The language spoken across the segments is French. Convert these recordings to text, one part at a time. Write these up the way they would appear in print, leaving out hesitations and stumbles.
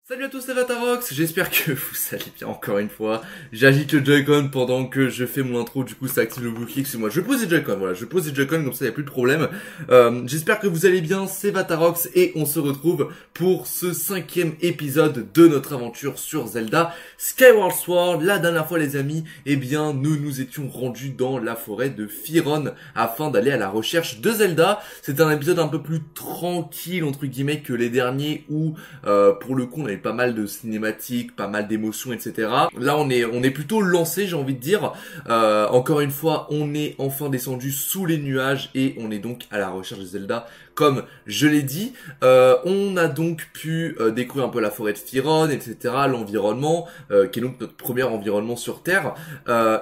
Salut à tous, c'est Vatarox, j'espère que vous allez bien encore une fois. J'agite le Joy-Con pendant que je fais mon intro, du coup ça active le blue click sur moi. Je pose les Joy-Con, voilà, je pose les Joy-Con, comme ça y a plus de problème. J'espère que vous allez bien, c'est Vatarox et on se retrouve pour ce 5e épisode de notre aventure sur Zelda Skyward Sword. La dernière fois les amis, eh bien nous nous étions rendus dans la forêt de Firon afin d'aller à la recherche de Zelda. C'était un épisode un peu plus tranquille entre guillemets que les derniers où pour le coup on avait pas mal de cinématiques, pas mal d'émotions, etc. Là on est plutôt lancé, j'ai envie de dire. Encore une fois, on est enfin descendu sous les nuages et on est donc à la recherche de Zelda, comme je l'ai dit. On a donc pu découvrir un peu la forêt de Firon, etc. L'environnement, qui est donc notre premier environnement sur Terre.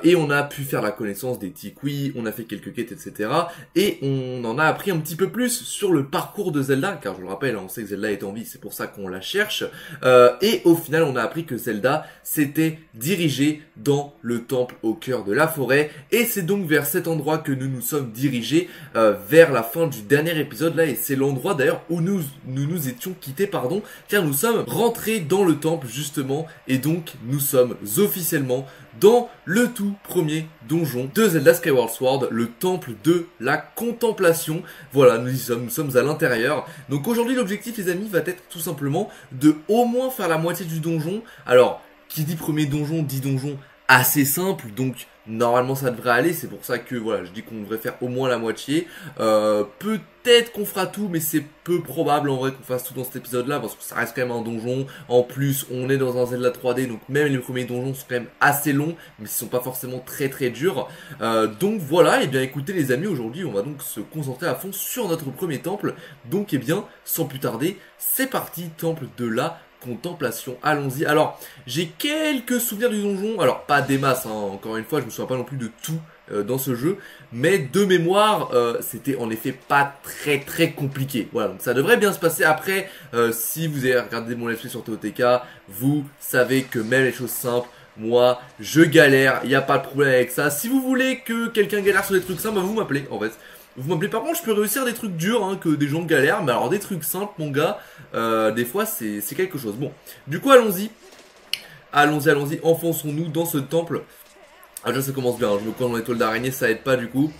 Et on a pu faire la connaissance des Tikwi, on a fait quelques quêtes, etc. Et on en a appris un petit peu plus sur le parcours de Zelda, car je le rappelle, on sait que Zelda est en vie, c'est pour ça qu'on la cherche. Et au final, on a appris que Zelda s'était dirigée dans le temple au cœur de la forêt. Et c'est donc vers cet endroit que nous nous sommes dirigés vers la fin du dernier épisode là. Et c'est l'endroit d'ailleurs où nous étions quittés, car nous sommes rentrés dans le temple justement. Et donc, nous sommes officiellement dans le tout premier donjon de Zelda Skyward Sword, le temple de la contemplation. Voilà, nous sommes à l'intérieur. Donc aujourd'hui, l'objectif, les amis, va être tout simplement de au moins faire la moitié du donjon. Alors, qui dit premier donjon, dit donjon assez simple, donc normalement ça devrait aller. C'est pour ça que voilà, je dis qu'on devrait faire au moins la moitié. Peut-être qu'on fera tout, mais c'est peu probable en vrai qu'on fasse tout dans cet épisode là, parce que ça reste quand même un donjon. En plus, on est dans un Zelda 3D, donc même les premiers donjons sont quand même assez longs, mais ils sont pas forcément très durs. Donc voilà, et bien écoutez les amis, aujourd'hui on va donc se concentrer à fond sur notre premier temple. Donc et bien, sans plus tarder, c'est parti, temple de la contemplation, allons-y. Alors, j'ai quelques souvenirs du donjon, alors pas des masses, hein, encore une fois, je me souviens pas non plus de tout dans ce jeu, mais de mémoire, c'était en effet pas très compliqué. Voilà, donc ça devrait bien se passer. Après, si vous avez regardé mon let's play sur TOTK, vous savez que même les choses simples, moi, je galère, il n'y a pas de problème avec ça. Si vous voulez que quelqu'un galère sur des trucs simples, bah vous m'appelez, en fait. Vous m'appelez, par contre je peux réussir des trucs durs, hein, que des gens galèrent, mais alors des trucs simples mon gars, des fois c'est quelque chose. Bon, du coup allons-y, enfonçons-nous dans ce temple. Ah déjà ça commence bien, hein. Je me coins dans l'étoile d'araignée, ça aide pas du coup.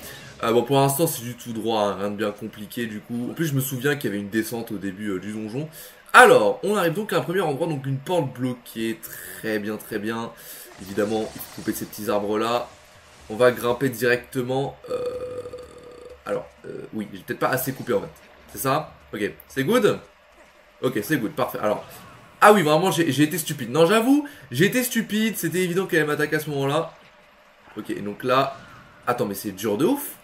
Bon pour l'instant c'est du tout droit, hein, rien de bien compliqué du coup. En plus je me souviens qu'il y avait une descente au début du donjon. Alors, on arrive donc à un premier endroit, donc une porte bloquée, très bien. Évidemment, il faut couper ces petits arbres là. On va grimper directement... Alors, oui, j'ai peut-être pas assez coupé en fait. C'est ça? Ok, c'est good? Ok, c'est good, parfait. Alors, ah oui, vraiment, j'ai été stupide. Non, j'avoue, j'ai été stupide. C'était évident qu'elle allait m'attaquer à ce moment-là. Ok, donc là... Attends, mais c'est dur de ouf.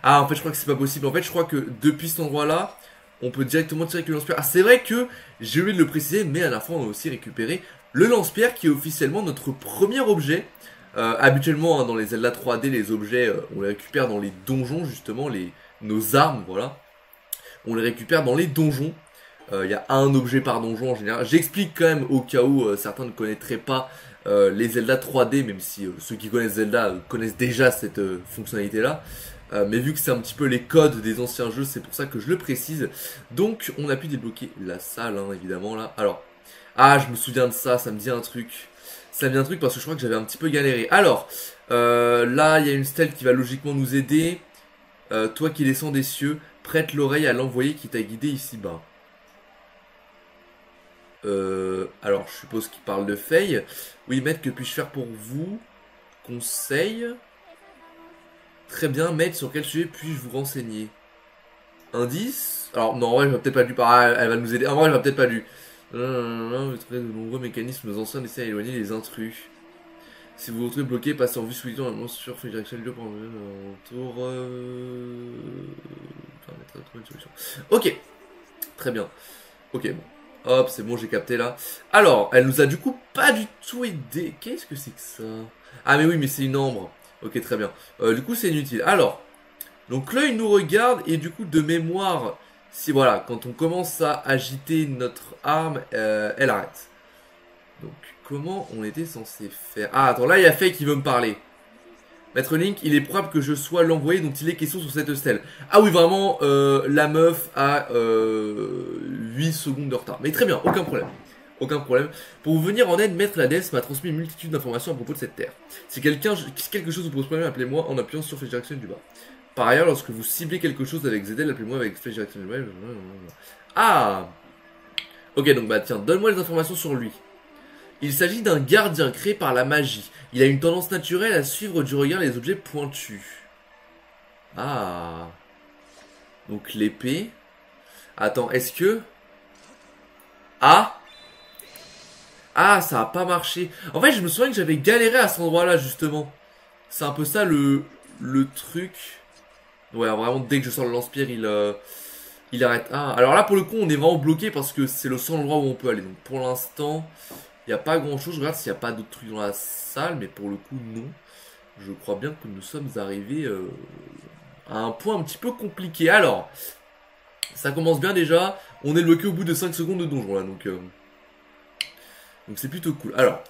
Ah, en fait, je crois que c'est pas possible. En fait, je crois que depuis cet endroit-là, on peut directement tirer avec le lance-pierre. Ah, c'est vrai que j'ai oublié de le préciser, mais à la fin, on a aussi récupéré le lance-pierre qui est officiellement notre premier objet. Habituellement, hein, dans les Zelda 3D, les objets, on les récupère dans les donjons, justement, nos armes, voilà. On les récupère dans les donjons. Il y a un objet par donjon en général. J'explique quand même au cas où certains ne connaîtraient pas les Zelda 3D, même si ceux qui connaissent Zelda connaissent déjà cette fonctionnalité-là. Mais vu que c'est un petit peu les codes des anciens jeux, c'est pour ça que je le précise. Donc, on a pu débloquer la salle, hein, évidemment, là. Alors, ah, je me souviens de ça, ça me dit un truc. Ça me dit un truc parce que je crois que j'avais un petit peu galéré. Alors, là, il y a une stèle qui va logiquement nous aider. Toi qui descends des cieux, prête l'oreille à l'envoyé qui t'a guidé ici-bas. Alors, je suppose qu'il parle de Faye. Oui, maître, que puis-je faire pour vous? Conseil. Très bien, maître, sur quel sujet puis-je vous renseigner? Indice. Alors, non, en vrai, je vais peut-être pas lu. Ah, elle va nous aider. En vrai, je vais peut-être pas lu. Vous trouvez de nombreux mécanismes anciens d'essayer à éloigner les intrus. Si vous vous retrouvez bloqué, passez en vue sous un sur fait direction le lieu pour un tour. Permettre de trouver une solution. Ok, très bien. Ok, bon. Hop, c'est bon, j'ai capté là. Alors, elle nous a du coup pas du tout aidé. Qu'est-ce que c'est que ça? Ah, mais oui, mais c'est une ambre. Ok, très bien. Du coup, c'est inutile. Alors, donc l'œil nous regarde et du coup, de mémoire. Si voilà, quand on commence à agiter notre arme, elle arrête. Donc, comment on était censé faire? Ah, attends, là, il y a Faye qui veut me parler. Maître Link, il est probable que je sois l'envoyé dont il est question sur cette stèle. Ah oui, vraiment, la meuf a 8 secondes de retard. Mais très bien, aucun problème. aucun problème. Pour vous venir en aide, Maître Hadès m'a transmis une multitude d'informations à propos de cette terre. Si quelque chose vous pose problème, appelez-moi en appuyant sur flèche direction du bas. Par ailleurs, lorsque vous ciblez quelque chose avec ZL, appelez-moi avec flèche direction du bas. Ah! Ok, donc bah tiens, donne-moi les informations sur lui. Il s'agit d'un gardien créé par la magie. Il a une tendance naturelle à suivre du regard les objets pointus. Ah. Donc l'épée. Attends, est-ce que... Ah. Ah, ça a pas marché. En fait, je me souviens que j'avais galéré à cet endroit-là, justement. C'est un peu ça le truc. Ouais, vraiment, dès que je sors le lance-pierre, il arrête. Ah, alors là, pour le coup, on est vraiment bloqué parce que c'est le seul endroit où on peut aller. Donc pour l'instant... Il n'y a pas grand chose, je regarde s'il n'y a pas d'autres trucs dans la salle, mais pour le coup non. Je crois bien que nous sommes arrivés à un point un petit peu compliqué. Alors, ça commence bien déjà, on est bloqué au bout de 5 secondes de donjon là, donc c'est plutôt cool. Alors,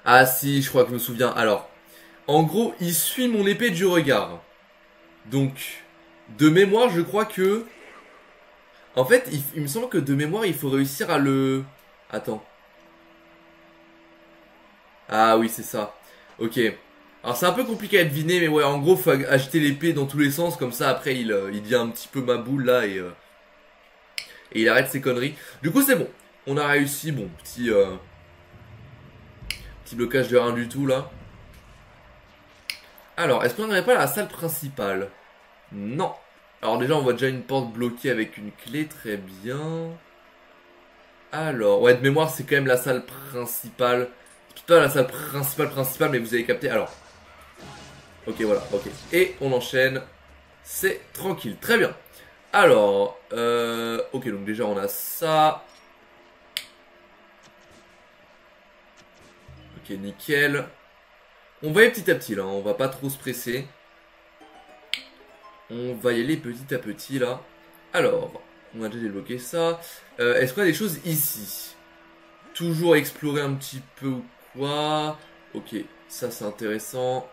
ah si, je crois que je me souviens. Alors, en gros, il suit mon épée du regard. Donc... De mémoire, je crois que... En fait, il me semble que de mémoire, il faut réussir à le... Attends. Ah oui, c'est ça. Ok. Alors c'est un peu compliqué à deviner, mais ouais, en gros, faut agiter l'épée dans tous les sens, comme ça, après, il devient un petit peu ma boule, là, et il arrête ses conneries. Du coup, c'est bon. On a réussi, bon, petit blocage de rien du tout, là. Alors, est-ce qu'on n'aurait pas la salle principale ? Non. Alors déjà on voit déjà une porte bloquée avec une clé, très bien. Alors, ouais de mémoire c'est quand même la salle principale. C'est pas la salle principale mais vous avez capté. Alors, ok voilà, ok. Et on enchaîne. C'est tranquille, très bien. Alors, ok donc déjà on a ça. Ok nickel. On va y aller petit à petit là, on va pas trop se presser. On va y aller petit à petit là. Alors, on a déjà débloqué ça. Est-ce qu'on a des choses ici? Toujours explorer un petit peu ou quoi? Ok, ça c'est intéressant.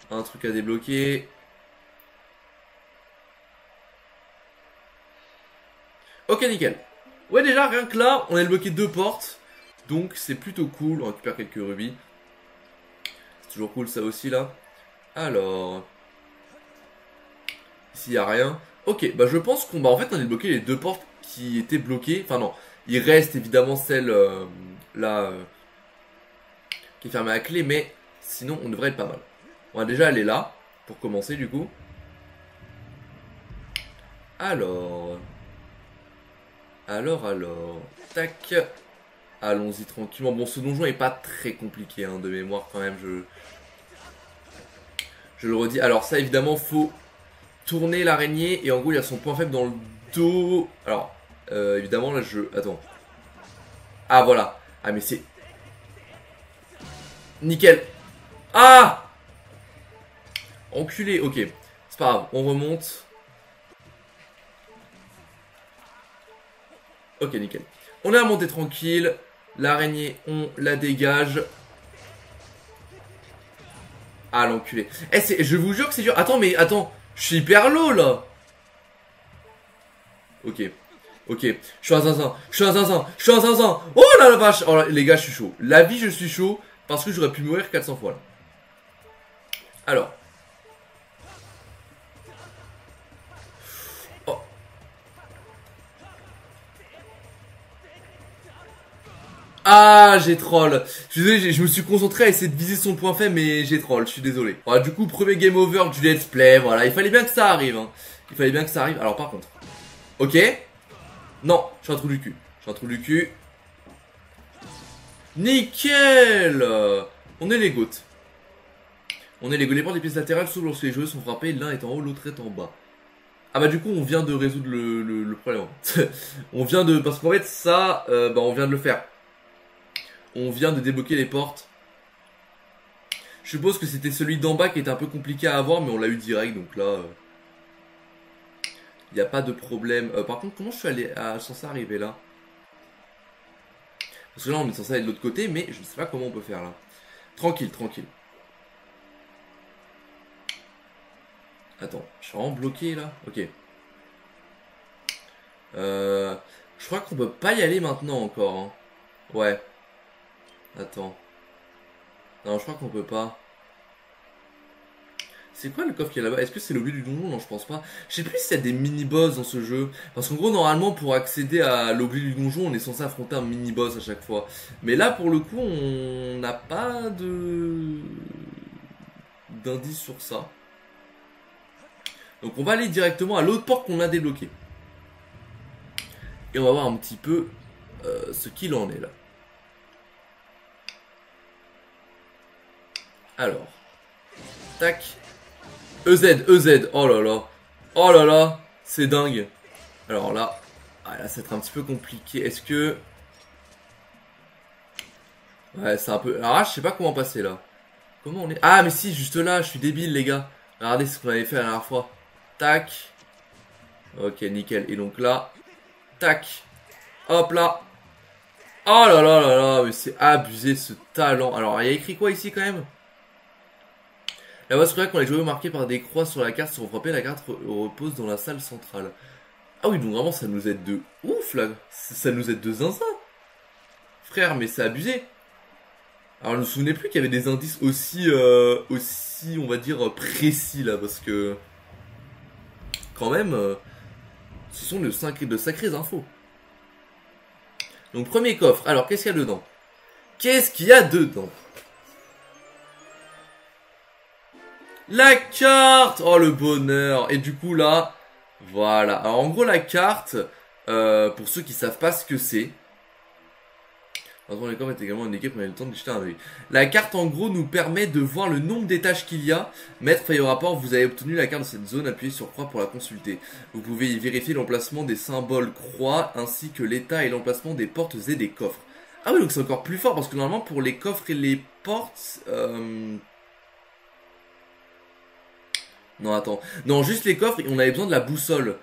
Un truc à débloquer. Ok, nickel. Ouais, déjà, rien que là, on a débloqué 2 portes. Donc c'est plutôt cool. On récupère quelques rubis. C'est toujours cool ça aussi là. Alors... S'il y a rien. Ok, bah je pense qu'on en fait on a débloqué les 2 portes qui étaient bloquées. Enfin non, il reste évidemment celle là qui est fermée à clé, mais sinon on devrait être pas mal. On va déjà aller là pour commencer du coup. Alors, tac. Allons-y tranquillement. Bon, ce donjon est pas très compliqué hein, de mémoire quand même. Je le redis. Alors ça évidemment faut tourner l'araignée et en gros il y a son point faible dans le dos. Alors évidemment là je... Attends. Ah voilà. Ah mais c'est... Nickel. Ah enculé. Ok. C'est pas grave. On remonte. Ok nickel. On est à monter tranquille. L'araignée on la dégage. Ah l'enculé. Eh je vous jure que c'est dur. Attends mais attends. Je suis hyper low là. Ok. Ok. Je suis un zinzin. Je suis un zinzin. Je suis un zinzin. Oh là la vache. Oh là, les gars je suis chaud. La vie je suis chaud. Parce que j'aurais pu mourir 400 fois là. Alors. Oh. Ah j'ai troll. Je suis désolé je me suis concentré à essayer de viser son point faible mais j'ai troll. Je suis désolé. Voilà, du coup premier game over du let's play. Voilà. Il fallait bien que ça arrive hein. Il fallait bien que ça arrive. Alors par contre. Ok. Non. Je suis un trou du cul. Je suis un trou du cul. Nickel. On est les gouttes. On est les portes des pièces latérales s'ouvrent lorsque les joueurs sont frappés, l'un est en haut, l'autre est en bas. Ah bah du coup on vient de résoudre le problème. On vient de... Parce qu'en fait ça, bah on vient de le faire. On vient de débloquer les portes. Je suppose que c'était celui d'en bas qui était un peu compliqué à avoir, mais on l'a eu direct, donc là... Il n'y a pas de problème. Par contre, comment je suis censé arriver là? Parce que là on est censé aller de l'autre côté, mais je ne sais pas comment on peut faire là. Tranquille, tranquille. Attends, je suis vraiment bloqué là. Ok. Je crois qu'on peut pas y aller maintenant encore. Hein. Ouais. Attends. Non, je crois qu'on peut pas. C'est quoi le coffre qui est là-bas? Est-ce que c'est l'objet du donjon? Non, je pense pas. Je sais plus s'il y a des mini-boss dans ce jeu. Parce qu'en gros, normalement, pour accéder à l'objet du donjon, on est censé affronter un mini-boss à chaque fois. Mais là, pour le coup, on n'a pas d'indice sur ça. Donc on va aller directement à l'autre porte qu'on a débloquée. Et on va voir un petit peu ce qu'il en est là. Alors. Tac. EZ, EZ. Oh là là. Oh là là. C'est dingue. Alors là. Ah là, ça va être un petit peu compliqué. Est-ce que... Ouais, c'est un peu... Alors là, je sais pas comment passer là. Comment on est... Ah, mais si, juste là, je suis débile, les gars. Regardez ce qu'on avait fait la dernière fois. Tac. Ok, nickel. Et donc là... Tac. Hop là. Oh là là là là, mais c'est abusé ce talent. Alors, il y a écrit quoi ici quand même? La voie scolaire, quand les joueurs marqués par des croix sur la carte sont frappés, la carte repose dans la salle centrale. Ah oui, donc vraiment, ça nous aide de ouf là. Ça nous aide de zinzin. Frère, mais c'est abusé. Alors, je me souvenais plus qu'il y avait des indices aussi, on va dire, précis là, parce que quand même, ce sont de sacrées infos. Donc, premier coffre. Alors, qu'est-ce qu'il y a dedans? Qu'est-ce qu'il y a dedans? La carte! Oh, le bonheur! Et du coup, là, voilà. Alors, en gros, la carte, pour ceux qui savent pas ce que c'est, les coffres est également indiqué pour le temps de jeter un œil. La carte en gros nous permet de voir le nombre d'étages qu'il y a. Maître, faille au rapport, vous avez obtenu la carte de cette zone, appuyez sur croix pour la consulter. Vous pouvez y vérifier l'emplacement des symboles croix ainsi que l'état et l'emplacement des portes et des coffres. Ah oui, donc c'est encore plus fort parce que normalement pour les coffres et les portes... Non, attends. Non, juste les coffres, on avait besoin de la boussole.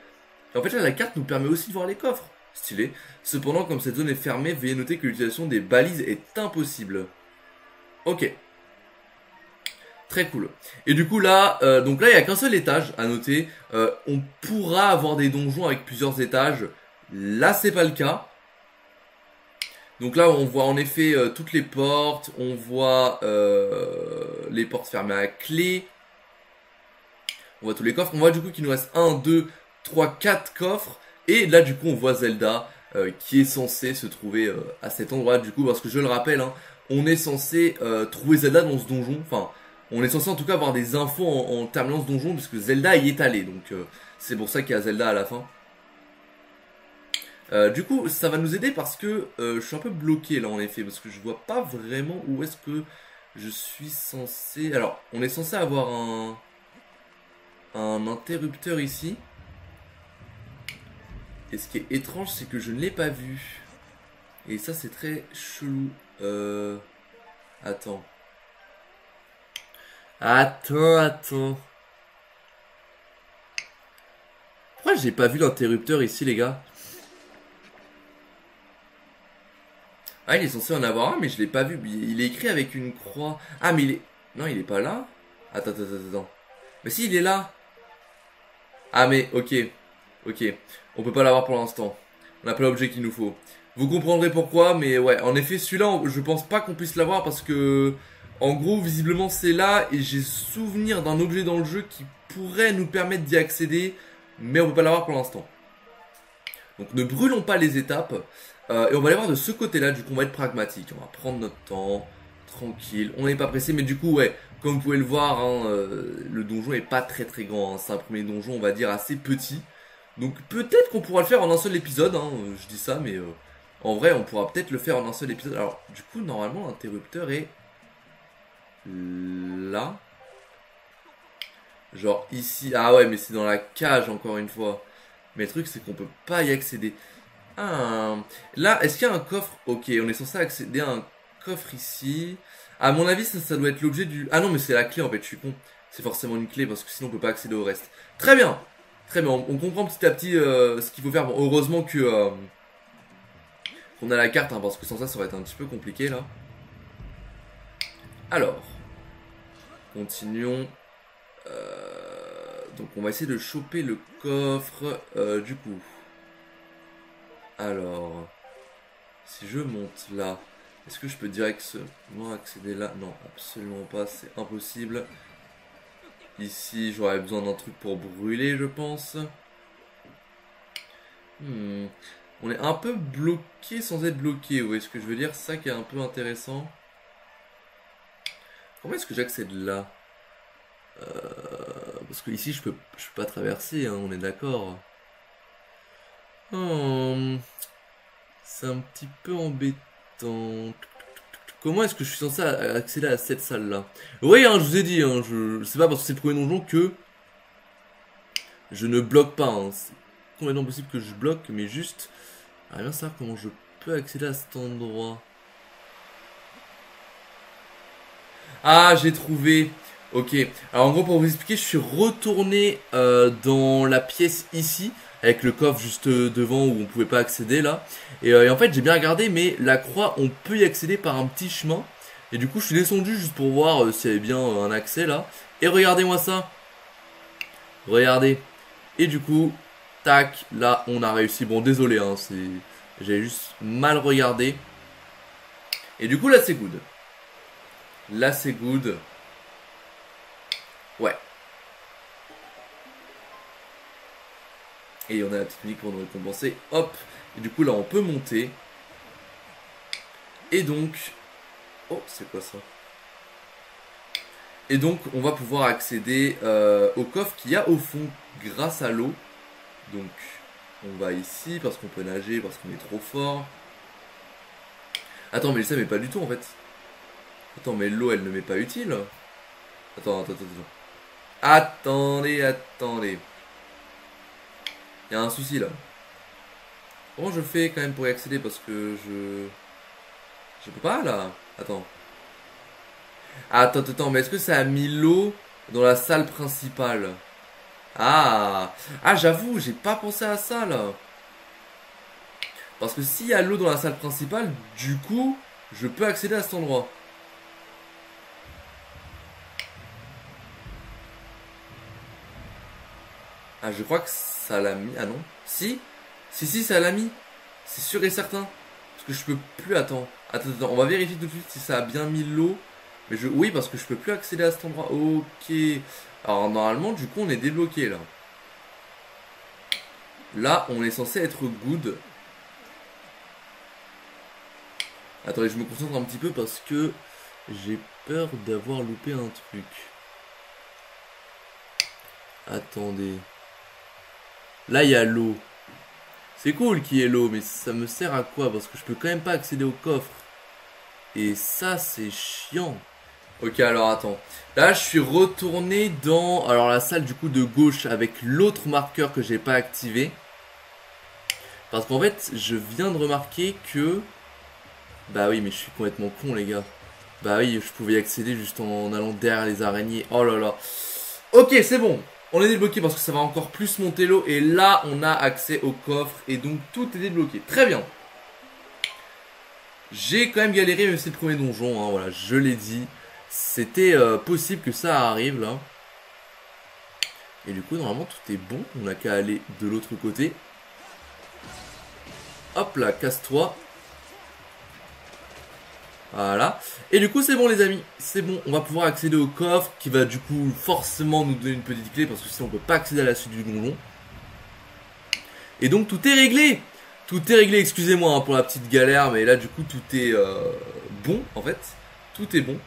Et en fait là, la carte nous permet aussi de voir les coffres. Stylé. Cependant, comme cette zone est fermée, veuillez noter que l'utilisation des balises est impossible. Ok. Très cool. Et du coup là, donc là il n'y a qu'un seul étage à noter. On pourra avoir des donjons avec plusieurs étages. Là c'est pas le cas. Donc là on voit en effet toutes les portes. On voit les portes fermées à clé. On voit tous les coffres. On voit du coup qu'il nous reste 1, 2, 3, 4 coffres. Et là du coup on voit Zelda qui est censé se trouver à cet endroit du coup. Parce que je le rappelle, hein, on est censé trouver Zelda dans ce donjon. Enfin, on est censé en tout cas avoir des infos en terminant ce donjon. Puisque Zelda y est allé. Donc c'est pour ça qu'il y a Zelda à la fin. Du coup ça va nous aider parce que je suis un peu bloqué là en effet. Parce que je vois pas vraiment où est-ce que je suis censé... Alors on est censé avoir un interrupteur ici. Et ce qui est étrange, c'est que je ne l'ai pas vu. Et ça, c'est très chelou. Attends. Attends. Pourquoi j'ai pas vu l'interrupteur ici, les gars? Ah, il est censé en avoir un, mais je l'ai pas vu. Il est écrit avec une croix. Ah, mais il est... Non, il est pas là. Attends. Mais si, il est là. Ah, mais, ok. Ok. On peut pas l'avoir pour l'instant. On n'a pas l'objet qu'il nous faut. Vous comprendrez pourquoi, mais ouais, en effet, celui-là, je pense pas qu'on puisse l'avoir parce que, en gros, visiblement, c'est là et j'ai souvenir d'un objet dans le jeu qui pourrait nous permettre d'y accéder, mais on peut pas l'avoir pour l'instant. Donc, ne brûlons pas les étapes et on va aller voir de ce côté-là. Du coup, on va être pragmatique. On va prendre notre temps, tranquille. On n'est pas pressé, mais du coup, ouais, comme vous pouvez le voir, hein, le donjon est pas très grand. Hein. C'est un premier donjon, on va dire, assez petit. Donc peut-être qu'on pourra le faire en un seul épisode, hein, je dis ça, mais en vrai on pourra peut-être le faire en un seul épisode. Alors du coup normalement l'interrupteur est là. Genre ici, ah ouais mais c'est dans la cage encore une fois. Mais le truc c'est qu'on peut pas y accéder. Ah, là est-ce qu'il y a un coffre? Ok, on est censé accéder à un coffre ici. À mon avis ça doit être l'objet du... Ah non mais c'est la clé en fait, je suis con. C'est forcément une clé parce que sinon on peut pas accéder au reste. Très bien. Très bien, on comprend petit à petit ce qu'il faut faire. Bon, heureusement que qu'on a la carte, hein, parce que sans ça, ça aurait été un petit peu compliqué là. Alors, continuons. Donc on va essayer de choper le coffre du coup. Alors, si je monte là, est-ce que je peux directement accéder là? Non, absolument pas, c'est impossible. Ici, j'aurais besoin d'un truc pour brûler, je pense. On est un peu bloqué sans être bloqué, vous voyez ce que je veux dire? Ça qui est un peu intéressant. Comment est-ce que j'accède là? Parce que ici je peux pas traverser, hein, on est d'accord. C'est un petit peu embêtant. Comment est-ce que je suis censé accéder à cette salle là? Oui, hein, je vous ai dit, hein, c'est pas parce que c'est le premier donjon que je ne bloque pas, hein. C'est complètement possible que je bloque, mais juste j'aimerais bien savoir comment je peux accéder à cet endroit. Ah, j'ai trouvé. Ok. Alors en gros, pour vous expliquer, je suis retourné dans la pièce ici, avec le coffre juste devant où on pouvait pas accéder là. Et en fait, j'ai bien regardé, mais la croix, on peut y accéder par un petit chemin. Et du coup, je suis descendu juste pour voir s'il y avait bien un accès là. Et regardez-moi ça. Regardez. Et du coup, tac, là, on a réussi. Bon, désolé, hein, j'avais juste mal regardé. Et du coup, là, c'est good. Là, c'est good. Ouais. Et on a la petite musique pour nous récompenser. Hop. Et du coup, là, on peut monter. Et donc... Oh, c'est quoi ça? Et donc, on va pouvoir accéder au coffre qu'il y a au fond grâce à l'eau. Donc, on va ici parce qu'on peut nager, parce qu'on est trop fort. Attends, mais ça m'est pas du tout, en fait. Attends, mais l'eau, elle ne m'est pas utile. Attends. Attendez. Il y a un souci, là. Comment je fais, quand même, pour y accéder? Parce que je peux pas, là. Attends, mais est-ce que ça a mis l'eau dans la salle principale? Ah, j'avoue, j'ai pas pensé à ça là. Parce que s'il y a l'eau dans la salle principale, du coup, je peux accéder à cet endroit. Ah, je crois que ça l'a mis. Ah non. Si, ça l'a mis. C'est sûr et certain. Parce que je peux plus. Attends, on va vérifier tout de suite si ça a bien mis l'eau. Mais oui, parce que je peux plus accéder à cet endroit. Ok. Alors normalement, du coup, on est débloqué là. Là, on est censé être good. Attendez, je me concentre un petit peu parce que j'ai peur d'avoir loupé un truc. Attendez. Là, il y a l'eau. C'est cool qu'il y ait l'eau, mais ça me sert à quoi? Parce que je peux quand même pas accéder au coffre. Et ça, c'est chiant. Ok, alors attends. Là, je suis retourné dans la salle du coup de gauche avec l'autre marqueur que j'ai pas activé. Parce qu'en fait, je viens de remarquer que... Bah oui, mais je suis complètement con, les gars. Bah oui, je pouvais y accéder juste en allant derrière les araignées. Oh là là. Ok, c'est bon. On est débloqué parce que ça va encore plus monter l'eau. Et là, on a accès au coffre. Et donc, tout est débloqué. Très bien. J'ai quand même galéré, mais c'est le premier donjon. Hein, voilà, je l'ai dit. C'était possible que ça arrive, là. Et du coup, normalement, tout est bon. On n'a qu'à aller de l'autre côté. Hop là, casse-toi. Voilà. Et du coup, c'est bon, les amis. C'est bon. On va pouvoir accéder au coffre qui va du coup forcément nous donner une petite clé parce que sinon, on peut pas accéder à la suite du donjon. Et donc, tout est réglé. Tout est réglé. Excusez-moi hein, pour la petite galère, mais là, du coup, tout est bon en fait. Tout est bon.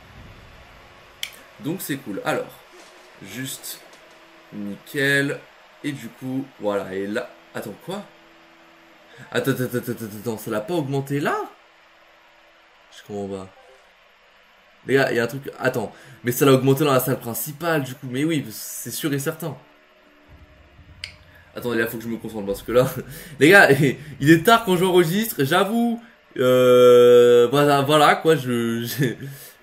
Donc, c'est cool. Alors, juste nickel. Et du coup, voilà. Et là, attends, quoi? Attends, ça l'a pas augmenté là? Je comprends pas. Les gars, il y a un truc... Attends, mais ça l'a augmenté dans la salle principale, du coup. Mais oui, c'est sûr et certain. Attendez, là, faut que je me concentre parce que là... Les gars, il est tard quand j'enregistre, j'avoue. Voilà, quoi,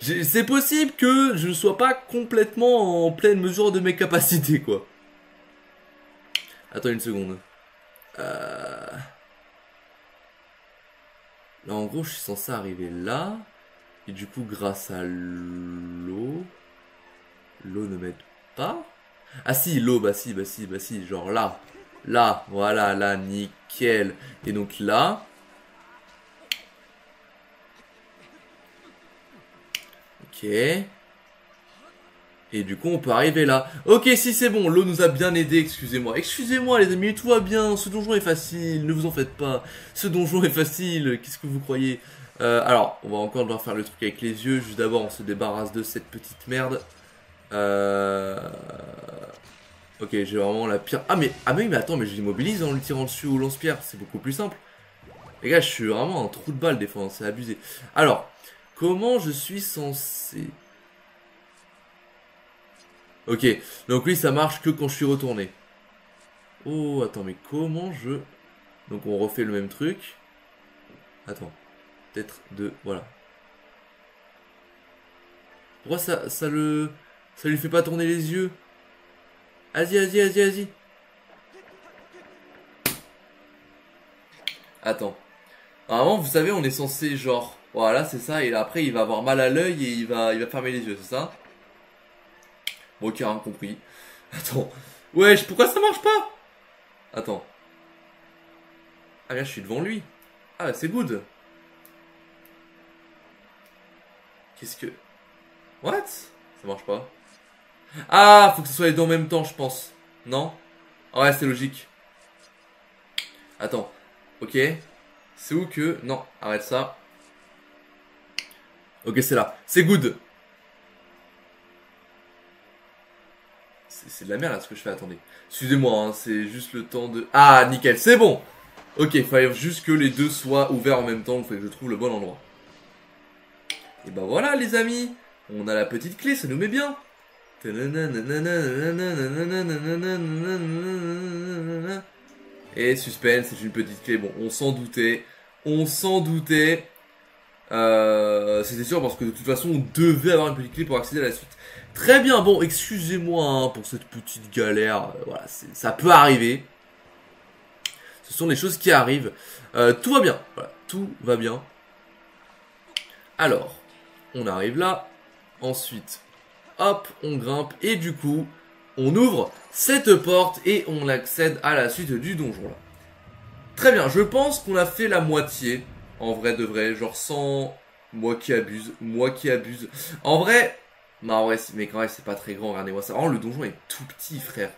c'est possible que je ne sois pas complètement en pleine mesure de mes capacités, quoi. Attends une seconde. Là, en gros, je suis censé arriver là. Et du coup, grâce à l'eau ne m'aide pas. Ah si, l'eau, bah si, genre là. Là, voilà, là, nickel. Et donc là... Ok. Et du coup, on peut arriver là. Ok, si c'est bon, l'eau nous a bien aidé, excusez-moi. Excusez-moi les amis, tout va bien, ce donjon est facile, ne vous en faites pas. Ce donjon est facile, qu'est-ce que vous croyez? Alors, on va encore devoir faire le truc avec les yeux. Juste d'abord, on se débarrasse de cette petite merde. Ok, j'ai vraiment la pire... Ah mais attends, mais je l'immobilise en le tirant dessus au lance-pierre, c'est beaucoup plus simple. Les gars, je suis vraiment un trou de balle des fois, hein, c'est abusé. Alors, comment je suis censé... Ok, donc oui, ça marche que quand je suis retourné. Oh, attends, mais comment je... Donc on refait le même truc. Attends, peut-être deux, voilà. Pourquoi ça lui fait pas tourner les yeux? Vas-y. Attends. Normalement, vous savez, on est censé genre... Voilà, c'est ça, et après il va avoir mal à l'œil et il va fermer les yeux, c'est ça? Bon, ok, rien compris. Attends. Wesh, pourquoi ça marche pas? Attends. Ah là, je suis devant lui. Ah, c'est good. Qu'est-ce que... What? Ça marche pas. Ah, faut que ce soit les deux en même temps, je pense. Non? Ah ouais, c'est logique. Attends. Ok. C'est où que... Non, arrête ça. Ok, c'est là. C'est good. C'est de la merde là ce que je fais, attendez. Excusez-moi, hein, c'est juste le temps de... Ah, nickel, c'est bon. Ok, il fallait juste que les deux soient ouverts en même temps, il faut que je trouve le bon endroit. Et bah voilà les amis, on a la petite clé, ça nous met bien. Et suspense, c'est une petite clé, bon, on s'en doutait. C'était sûr parce que de toute façon on devait avoir une petite clé pour accéder à la suite. Très bien, bon, excusez-moi hein, pour cette petite galère, voilà, ça peut arriver. Ce sont des choses qui arrivent. Tout va bien, voilà, tout va bien. Alors, on arrive là. Ensuite, hop, on grimpe et du coup, on ouvre cette porte et on accède à la suite du donjon là. Très bien, je pense qu'on a fait la moitié, en vrai de vrai, genre sans... Moi qui abuse. En vrai, mais quand même c'est pas très grand, regardez-moi ça. Oh, le donjon est tout petit, frère.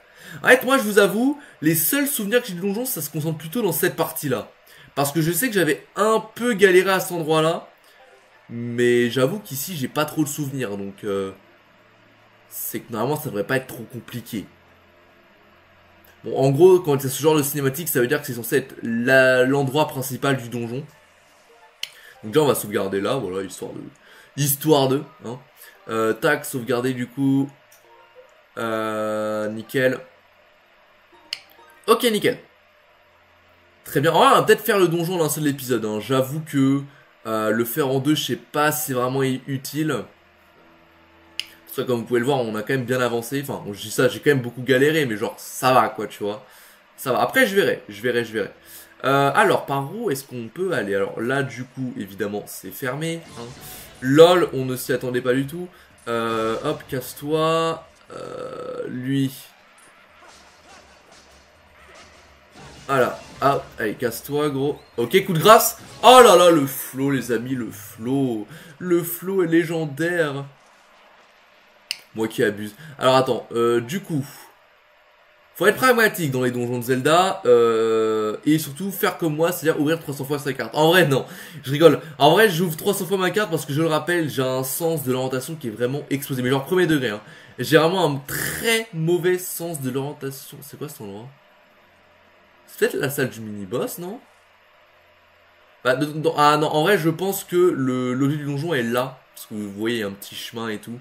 En fait, moi je vous avoue, les seuls souvenirs que j'ai du donjon, ça se concentre plutôt dans cette partie-là. Parce que je sais que j'avais un peu galéré à cet endroit-là. Mais j'avoue qu'ici j'ai pas trop de souvenirs, donc c'est que normalement ça devrait pas être trop compliqué. Bon, en gros, quand c'est ce genre de cinématique, ça veut dire que c'est censé être l'endroit principal du donjon. Donc là on va sauvegarder là, voilà, histoire de, hein. Tac, sauvegarder du coup. Nickel. Ok, nickel. Très bien. On va peut-être faire le donjon dans un seul épisode, hein. J'avoue que le faire en deux, je sais pas si c'est vraiment utile. Parce que comme vous pouvez le voir, on a quand même bien avancé. Enfin, je dis ça, j'ai quand même beaucoup galéré, mais genre, ça va quoi, tu vois. Ça va. Après, je verrai. Alors, par où est-ce qu'on peut aller? Alors là, du coup, évidemment, c'est fermé. Hein. LOL, on ne s'y attendait pas du tout. Hop, casse-toi. Lui. Voilà. Ah, allez, casse-toi, gros. Ok, coup de grâce. Oh là là, le flow, les amis, le flow. Le flow est légendaire. Moi qui abuse. Alors attends, du coup, faut être pragmatique dans les donjons de Zelda, et surtout faire comme moi, c'est-à-dire ouvrir 300 fois sa carte. En vrai, non, je rigole. En vrai, j'ouvre 300 fois ma carte parce que je le rappelle, j'ai un sens de l'orientation qui est vraiment explosé. Mais genre premier degré, hein. J'ai vraiment un très mauvais sens de l'orientation. C'est quoi cet endroit? C'est peut-être la salle du mini-boss, non? Bah, ah non, en vrai, je pense que l'objet du donjon est là. Parce que vous voyez, il y a un petit chemin et tout.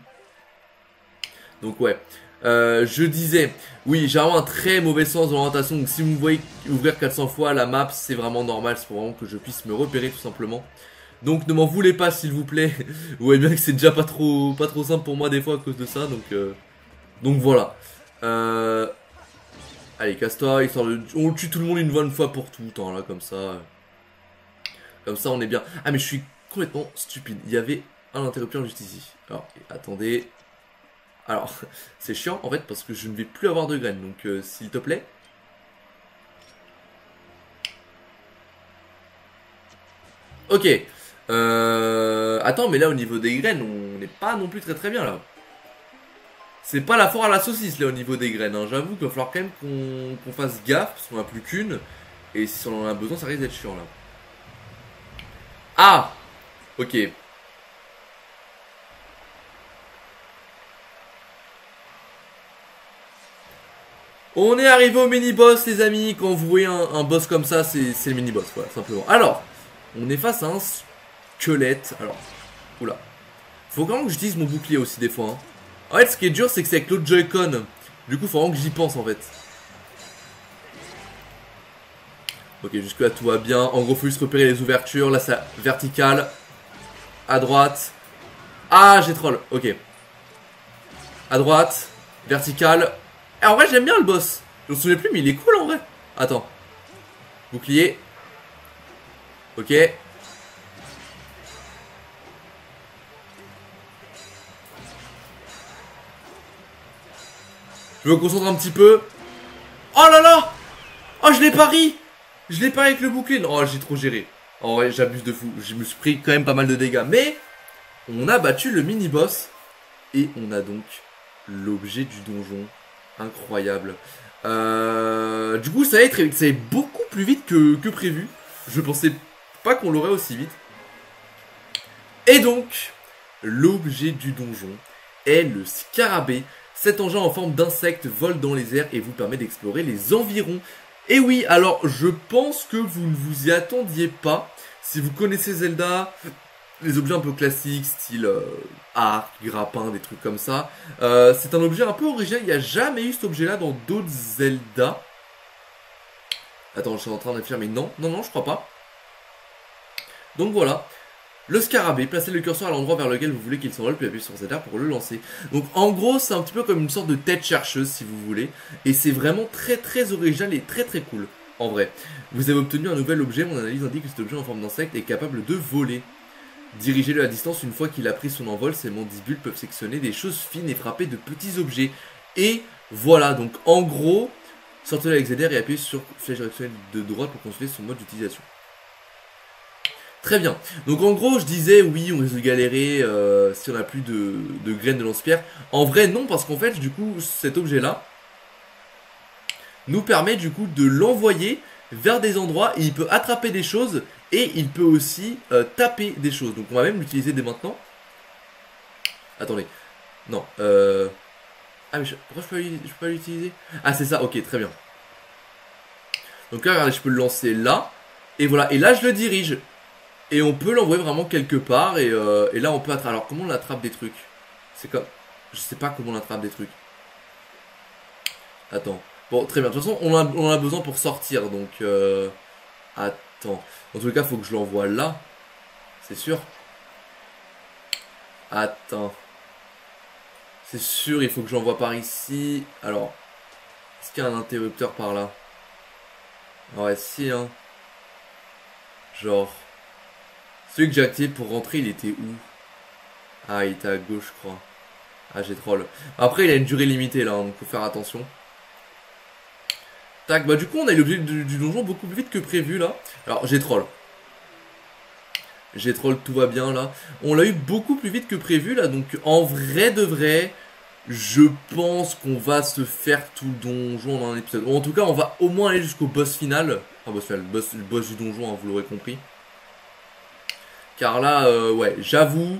Donc ouais, je disais, oui, j'ai vraiment un très mauvais sens de l'orientation, donc si vous me voyez ouvrir 400 fois la map, c'est vraiment normal, c'est pour vraiment que je puisse me repérer tout simplement. Donc ne m'en voulez pas s'il vous plaît, vous voyez bien que c'est déjà pas trop simple pour moi des fois à cause de ça, donc voilà. Allez, casse-toi, histoire de... On tue tout le monde une bonne fois pour tout, hein, là, comme ça. Comme ça on est bien. Ah mais je suis complètement stupide, il y avait un interrupteur juste ici. Alors, attendez... Alors, c'est chiant en fait parce que je ne vais plus avoir de graines. Donc, s'il te plaît. Ok. Attends, mais là au niveau des graines, on n'est pas non plus très bien là. C'est pas la foire à la saucisse là au niveau des graines. Hein. J'avoue qu'il va falloir quand même qu'on fasse gaffe parce qu'on a plus qu'une. Et si on en a besoin, ça risque d'être chiant là. Ah! Ok. On est arrivé au mini-boss les amis. Quand vous voyez un boss comme ça, c'est le mini-boss, voilà, simplement. Alors, on est face à un squelette. Alors, oula. Faut quand même que j'utilise mon bouclier aussi des fois. Hein. En fait, ce qui est dur, c'est que c'est avec l'autre Joy-Con. Du coup, faut vraiment que j'y pense en fait. Ok, jusque là tout va bien. En gros, faut juste repérer les ouvertures. Là, ça vertical. À droite. Ah, j'ai troll. Ok. À droite. Vertical. Et en vrai, j'aime bien le boss. Je me souviens plus, mais il est cool en vrai. Attends. Bouclier. Ok. Je me concentre un petit peu. Oh là là! Oh, je l'ai pari! Je l'ai pari avec le bouclier. Oh, j'ai trop géré. En vrai, j'abuse de fou. Je me suis pris quand même pas mal de dégâts. Mais, on a battu le mini-boss. Et on a donc l'objet du donjon. Incroyable. Du coup, ça allait très vite. Ça allait beaucoup plus vite que prévu. Je pensais pas qu'on l'aurait aussi vite. Et donc, l'objet du donjon est le scarabée. Cet engin en forme d'insecte vole dans les airs et vous permet d'explorer les environs. Et oui, alors je pense que vous ne vous y attendiez pas. Si vous connaissez Zelda, les objets un peu classiques, style arc, grappin, des trucs comme ça. C'est un objet un peu original, il n'y a jamais eu cet objet-là dans d'autres Zelda. Attends, je suis en train de réfléchir, mais non, je crois pas. Donc voilà. Le scarabée, placez le curseur à l'endroit vers lequel vous voulez qu'il s'envole, puis appuyez sur ZR pour le lancer. Donc en gros, c'est un petit peu comme une sorte de tête chercheuse, si vous voulez. Et c'est vraiment très original et très cool, en vrai. Vous avez obtenu un nouvel objet, mon analyse indique que cet objet en forme d'insecte est capable de voler. Dirigez-le à distance une fois qu'il a pris son envol, ses mandibules peuvent sectionner des choses fines et frapper de petits objets. Et voilà, donc en gros, sortez-le avec ZR et appuyez sur flèche directionnelle de droite pour consulter son mode d'utilisation. Très bien. Donc en gros, je disais, oui, on risque de galérer si on n'a plus de graines de lance-pierre. En vrai, non, parce qu'en fait, du coup, cet objet-là nous permet du coup de l'envoyer vers des endroits et il peut attraper des choses et il peut aussi taper des choses. Donc on va même l'utiliser dès maintenant. Attendez. Non. Ah, mais pourquoi je peux pas l'utiliser? Ah, c'est ça, ok, très bien. Donc là, regardez, je peux le lancer là. Et voilà, et là, je le dirige. Et on peut l'envoyer vraiment quelque part et là on peut attraper. Alors comment on attrape des trucs? C'est comme... Je sais pas comment on attrape des trucs. Attends. Bon, très bien. De toute façon, on en a besoin pour sortir. Donc... Attends. En tout cas, il faut que je l'envoie là. C'est sûr. Attends. C'est sûr, il faut que je l'envoie par ici. Alors... Est-ce qu'il y a un interrupteur par là? Ouais, si, hein. Genre... Celui que j'ai activé pour rentrer, il était où? Ah, il était à gauche, je crois. Ah, j'ai troll. Après, il a une durée limitée, là, donc faut faire attention. Tac, bah du coup, on a eu l'objet du donjon beaucoup plus vite que prévu, là. Alors, j'ai troll. J'ai troll, tout va bien, là. On l'a eu beaucoup plus vite que prévu, là, donc en vrai de vrai, je pense qu'on va se faire tout le donjon dans un épisode. Ou en tout cas, on va au moins aller jusqu'au boss final. Enfin, boss final, le boss du donjon, hein, vous l'aurez compris. Car là, ouais, j'avoue,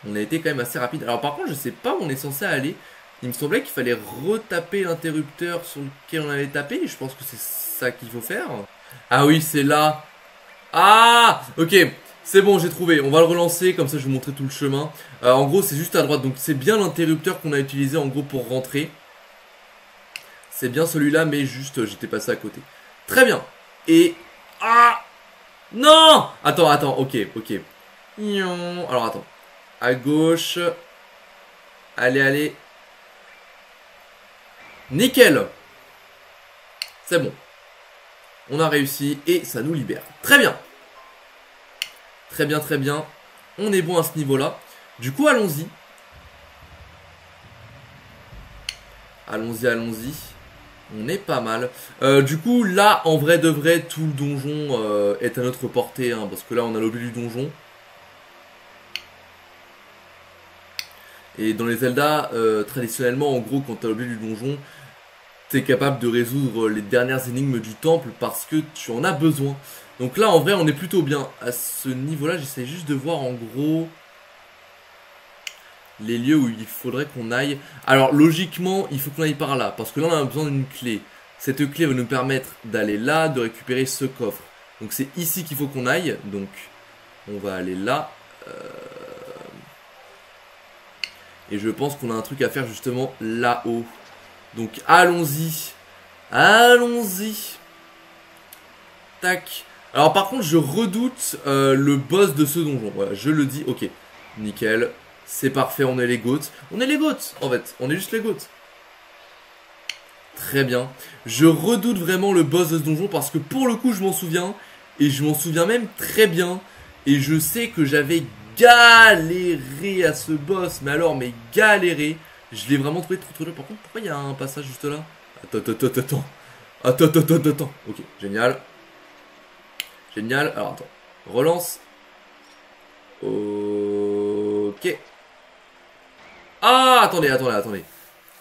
on a été quand même assez rapide. Alors par contre, je sais pas où on est censé aller. Il me semblait qu'il fallait retaper l'interrupteur sur lequel on avait tapé. Je pense que c'est ça qu'il faut faire. Ah oui, c'est là. Ah, ok, c'est bon, j'ai trouvé. On va le relancer, comme ça je vais vous montrer tout le chemin. En gros, c'est juste à droite. Donc c'est bien l'interrupteur qu'on a utilisé en gros pour rentrer. C'est bien celui-là, mais juste j'étais passé à côté. Très bien. Et... Ah! Non! Attends, ok. Alors attends. À gauche. Allez. Nickel! C'est bon. On a réussi et ça nous libère. Très bien. Très bien. On est bon à ce niveau-là. Du coup, allons-y. Allons-y, allons-y. On est pas mal. Du coup, là, en vrai de vrai, tout le donjon est à notre portée. Hein, parce que là, on a l'objet du donjon. Et dans les Zelda, traditionnellement, en gros, quand t'as l'objet du donjon, t'es capable de résoudre les dernières énigmes du temple parce que tu en as besoin. Donc là, en vrai, on est plutôt bien. À ce niveau-là, j'essaie juste de voir, en gros, les lieux où il faudrait qu'on aille. Alors, logiquement, il faut qu'on aille par là. Parce que là, on a besoin d'une clé. Cette clé va nous permettre d'aller là, de récupérer ce coffre. Donc, c'est ici qu'il faut qu'on aille. Donc, on va aller là. Et je pense qu'on a un truc à faire justement là-haut. Donc allons-y. Allons-y. Tac. Alors par contre je redoute le boss de ce donjon. Voilà, je le dis. Ok. Nickel. C'est parfait, on est les goats. On est les goats en fait. On est juste les goats. Très bien. Je redoute vraiment le boss de ce donjon parce que pour le coup je m'en souviens. Et je m'en souviens même très bien. Et je sais que j'avais galéré à ce boss, mais alors, mais galéré. Je l'ai vraiment trouvé trop dur. Par contre, pourquoi il y a un passage juste là? Attends. Ok, génial. Génial. Alors, attends. Relance. Ok. Ah, attendez.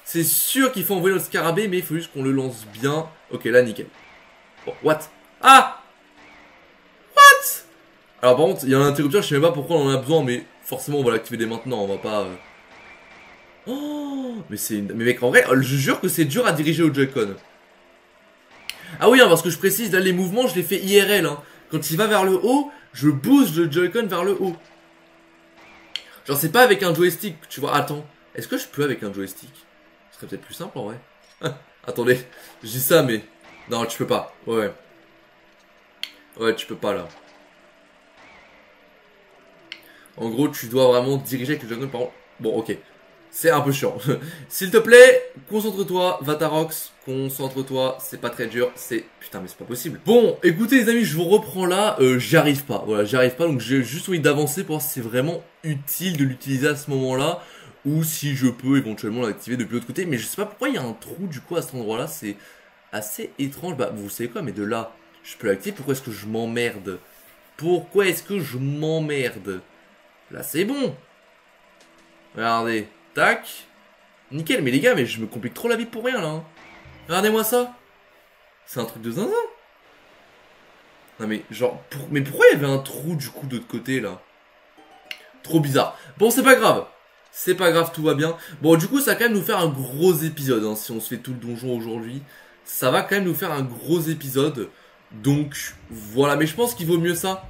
C'est sûr qu'il faut envoyer le scarabée, mais il faut juste qu'on le lance bien. Ok, là, nickel. Bon, what? Ah! Alors par contre, il y a un interrupteur, je sais même pas pourquoi on en a besoin, mais forcément on va l'activer dès maintenant, on va pas... Oh, mais c'est une... Mais mec, en vrai, je jure que c'est dur à diriger au Joy-Con. Ah oui, hein, parce que je précise, là les mouvements, je les fais IRL. Hein. Quand il va vers le haut, je bouge le Joy-Con vers le haut. Genre c'est pas avec un joystick, tu vois. Attends, est-ce que je peux avec un joystick? Ce serait peut-être plus simple en vrai. Attendez, je dis ça mais... Non, tu peux pas, ouais. Ouais, tu peux pas là. En gros, tu dois vraiment diriger avec le Joy-Con par contre. Bon, ok. C'est un peu chiant. S'il te plaît, concentre-toi, Vatarox, concentre-toi, c'est pas très dur, c'est... Putain, mais c'est pas possible. Bon, écoutez les amis, je vous reprends là, j'y arrive pas, voilà, j'y arrive pas, donc j'ai juste envie d'avancer pour voir si c'est vraiment utile de l'utiliser à ce moment-là, ou si je peux éventuellement l'activer depuis l'autre côté, mais je sais pas pourquoi il y a un trou du coup à cet endroit-là, c'est assez étrange. Bah, vous savez quoi, mais de là, je peux l'activer, pourquoi est-ce que je m'emmerde? Pourquoi est-ce que je m'emmerde? Là, c'est bon. Regardez. Tac. Nickel. Mais les gars, mais je me complique trop la vie pour rien, là. Hein. Regardez-moi ça. C'est un truc de zinzin. Non, mais genre... Mais pourquoi il y avait un trou, du coup, de l'autre côté, là? Trop bizarre. Bon, c'est pas grave. C'est pas grave, tout va bien. Bon, du coup, ça va quand même nous faire un gros épisode, hein, si on se fait tout le donjon aujourd'hui. Ça va quand même nous faire un gros épisode. Donc, voilà. Mais je pense qu'il vaut mieux ça.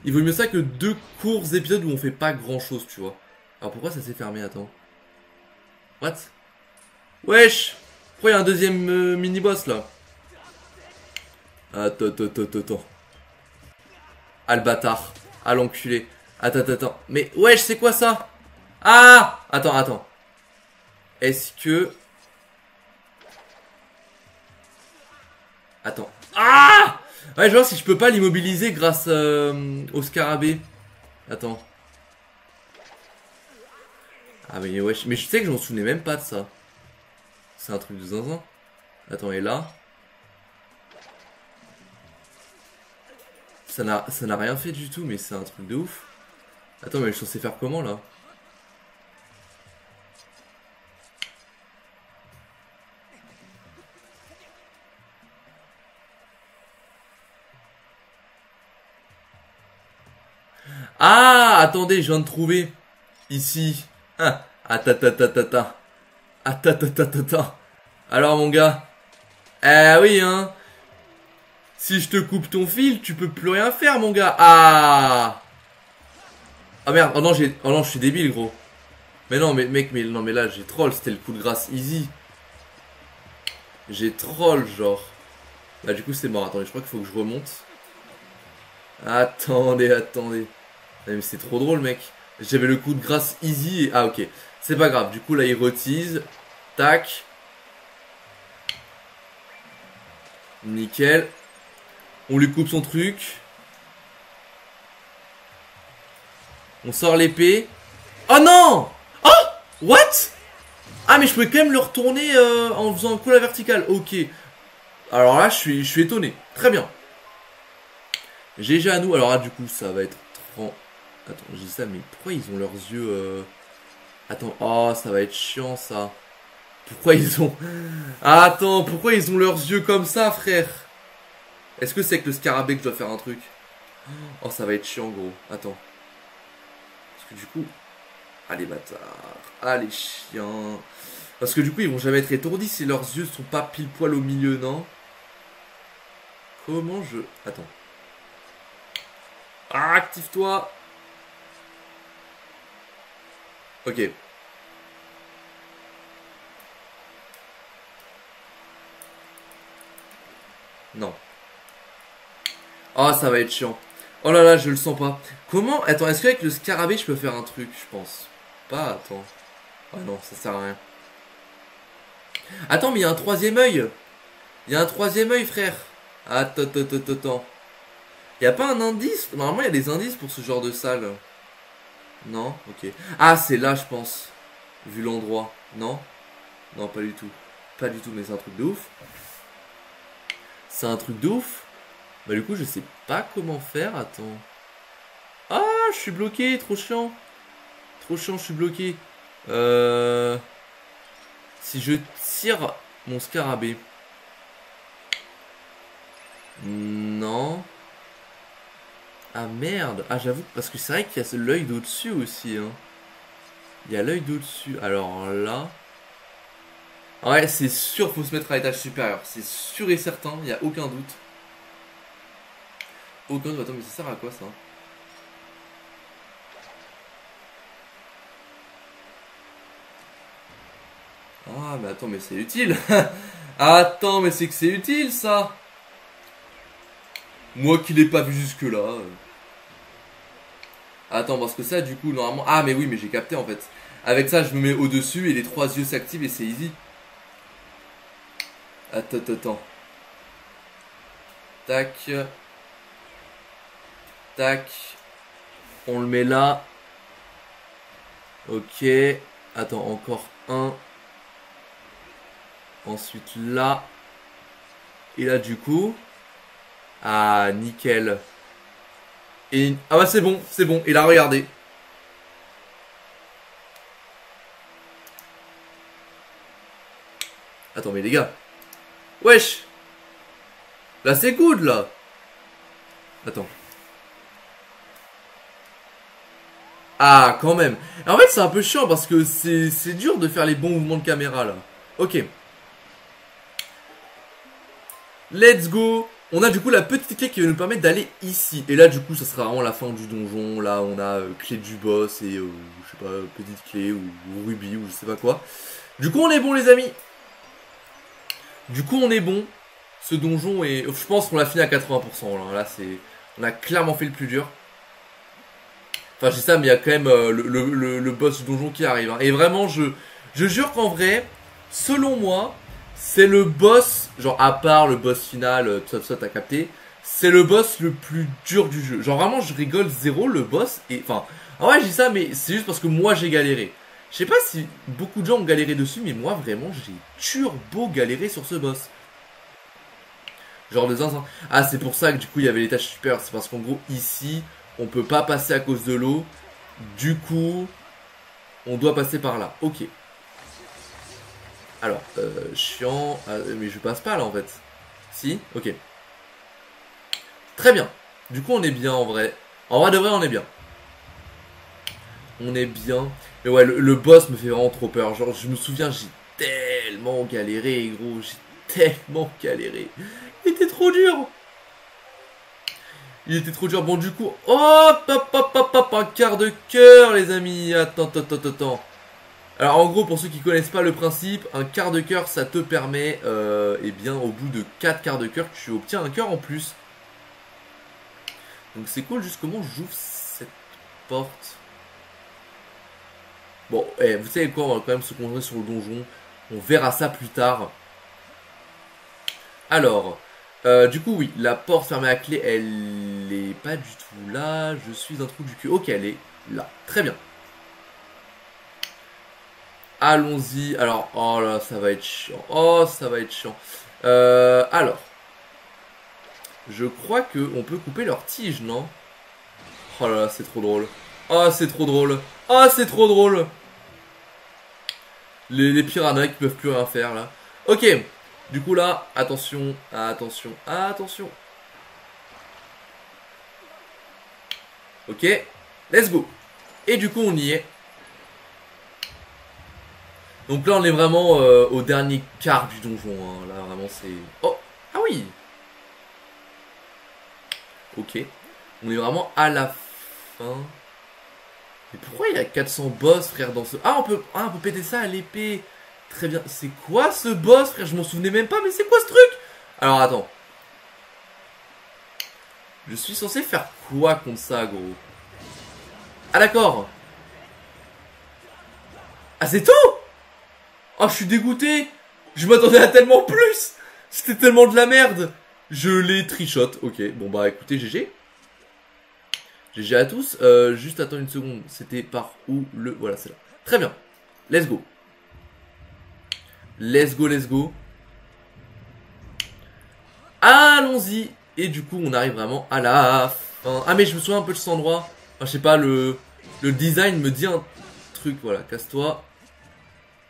Il vaut mieux ça que 2 courts épisodes où on fait pas grand chose, tu vois. Alors pourquoi ça s'est fermé, attends. What? Wesh! Pourquoi il y a un deuxième mini-boss là? Attends. Ah le bâtard. Ah l'enculé. Attends. Mais wesh, c'est quoi ça? Ah! Attends. Est-ce que... Attends. Ah! Ouais, je vais voir si je peux pas l'immobiliser grâce au scarabée. Attends. Ah mais wesh, mais je sais que je m'en souvenais même pas de ça. C'est un truc de zinzin. Attends, et là ça n'a rien fait du tout, mais c'est un truc de ouf. Attends, mais je suis censé faire comment là? Ah, attendez, je viens de trouver. Ici. Ah, attends. Alors mon gars. Ah oui hein. Si je te coupe ton fil, tu peux plus rien faire mon gars. Ah. Ah merde, oh non, je suis débile gros. Mais non, mais mec, non mais là j'ai troll, c'était le coup de grâce easy. J'ai troll genre. Bah du coup c'est mort, attendez, je crois qu'il faut que je remonte. Attendez. Non, mais c'est trop drôle mec. J'avais le coup de grâce easy et... Ah ok, c'est pas grave, du coup là il retise. Tac. Nickel. On lui coupe son truc. On sort l'épée. Oh non! Oh! What? Ah, mais je pouvais quand même le retourner en faisant un coup à la verticale. Ok. Alors là, je suis étonné. Très bien. GG à nous. Alors là, du coup, ça va être 30... Attends, je dis ça, mais pourquoi ils ont leurs yeux... Attends, oh, ça va être chiant, ça. Pourquoi ils ont... Ah, attends, pourquoi ils ont leurs yeux comme ça, frère? Est-ce que c'est avec le scarabée que je dois faire un truc? Oh, ça va être chiant, gros. Attends. Parce que du coup... Ah, les bâtards. Ah, les chiens. Parce que du coup, ils vont jamais être étourdis si leurs yeux sont pas pile poil au milieu, non? Comment je... Attends. Ah, active-toi. Ok. Non. Oh, ça va être chiant. Oh là là, je le sens pas. Comment... Attends, est-ce qu'avec le scarabée, je peux faire un truc, je pense? Pas, attends. Ah non, ça sert à rien. Attends, mais il y a un troisième œil. Il y a un troisième œil, frère. Attends, attends, attends, attends. Il y a pas un indice? Normalement, il y a des indices pour ce genre de salle. Non? Ok. Ah, c'est là, je pense. Vu l'endroit. Non? Non, pas du tout. Pas du tout, mais c'est un truc de ouf. C'est un truc de ouf. Bah du coup, je sais pas comment faire. Attends. Ah, je suis bloqué. Trop chiant. Trop chiant, je suis bloqué. Si je tire mon scarabée. Non. Ah merde. Ah j'avoue, parce que c'est vrai qu'il y a l'œil d'au-dessus aussi. Hein. Il y a l'œil d'au-dessus. Alors là... Ouais, c'est sûr, faut se mettre à l'étage supérieur. C'est sûr et certain, il n'y a aucun doute. Aucun doute. Attends, mais ça sert à quoi ça? Ah, mais attends, mais c'est utile. Attends, mais c'est que c'est utile ça. Moi qui l'ai pas vu jusque là. Attends, parce que ça, du coup, normalement... Ah, mais oui, mais j'ai capté en fait. Avec ça, je me mets au-dessus et les trois yeux s'activent et c'est easy. Attends, attends, attends. Tac. Tac. On le met là. Ok. Attends, encore un. Ensuite là. Et là, du coup... Ah, nickel. Et... Ah bah c'est bon, c'est bon. Et là, regardez. Attends, mais les gars. Wesh. Là, c'est good, là. Attends. Ah, quand même. Et en fait, c'est un peu chiant parce que c'est dur de faire les bons mouvements de caméra, là. Ok. Let's go. On a du coup la petite clé qui va nous permettre d'aller ici. Et là, du coup, ça sera vraiment la fin du donjon. Là, on a clé du boss et, je sais pas, petite clé ou rubis ou je sais pas quoi. Du coup, on est bon, les amis. Du coup, on est bon. Ce donjon est... Je pense qu'on l'a fini à 80%. Là, c'est... On a clairement fait le plus dur. Enfin, je dis ça, mais il y a quand même le boss du donjon qui arrive. Hein. Et vraiment, je jure qu'en vrai, selon moi, c'est le boss, genre à part le boss final, tout ça, t'as capté. C'est le boss le plus dur du jeu. Genre vraiment, je rigole zéro, le boss. Et enfin, en vrai, je dis ça, mais c'est juste parce que moi, j'ai galéré. Je sais pas si beaucoup de gens ont galéré dessus, mais moi, vraiment, j'ai turbo galéré sur ce boss. Genre de zinzin. Ah, c'est pour ça que du coup, il y avait l'étage supérieur. C'est parce qu'en gros, ici... On peut pas passer à cause de l'eau. Du coup, on doit passer par là. Ok. Alors, chiant. Mais je passe pas là en fait. Si? Ok. Très bien. Du coup, on est bien en vrai. En vrai de vrai, on est bien. On est bien. Mais ouais, le boss me fait vraiment trop peur. Genre, je me souviens, j'ai tellement galéré, gros. J'ai tellement galéré. Il était trop dur. Il était trop dur. Bon, du coup, hop, hop, hop, hop, hop, un quart de cœur, les amis. Attends, attends, attends, attends. Alors, en gros, pour ceux qui connaissent pas le principe, un quart de cœur, ça te permet, eh bien, au bout de 4 quarts de cœur, tu obtiens un cœur en plus. Donc, c'est cool. Juste comment j'ouvre cette porte. Bon, vous savez quoi, on va quand même se concentrer sur le donjon. On verra ça plus tard. Alors... du coup, oui, la porte fermée à clé, elle est pas du tout là. Je suis un trou du cul. Ok, elle est là. Très bien. Allons-y. Alors, oh là, ça va être chiant. Oh, ça va être chiant. Alors. Je crois qu'on peut couper leur tige, non? Oh là là, c'est trop drôle. Oh, c'est trop drôle. Oh, c'est trop drôle. Les piranhas qui peuvent plus rien faire, là. Ok. Du coup, là, attention, attention, attention. Ok. Let's go. Et du coup, on y est. Donc là, on est vraiment au dernier quart du donjon. Hein. Là, vraiment, c'est... Oh. Ah oui. Ok. On est vraiment à la fin. Mais pourquoi il y a 400 boss, frère, dans ce... on peut péter ça à l'épée. Très bien. C'est quoi ce boss, frère? Je m'en souvenais même pas, mais c'est quoi ce truc? Alors, attends. Je suis censé faire quoi contre ça, gros? Ah, d'accord. Ah, c'est tout? Oh, je suis dégoûté. Je m'attendais à tellement plus. C'était tellement de la merde. Je les trichote. Ok, bon bah écoutez, GG. GG à tous. Juste attends une seconde. C'était par où le... Voilà, c'est là. Très bien. Let's go. Let's go, let's go. Allons-y. Et du coup, on arrive vraiment à la fin. Ah, mais je me souviens un peu de cet endroit. Enfin, je sais pas, le design me dit un truc. Voilà, casse-toi.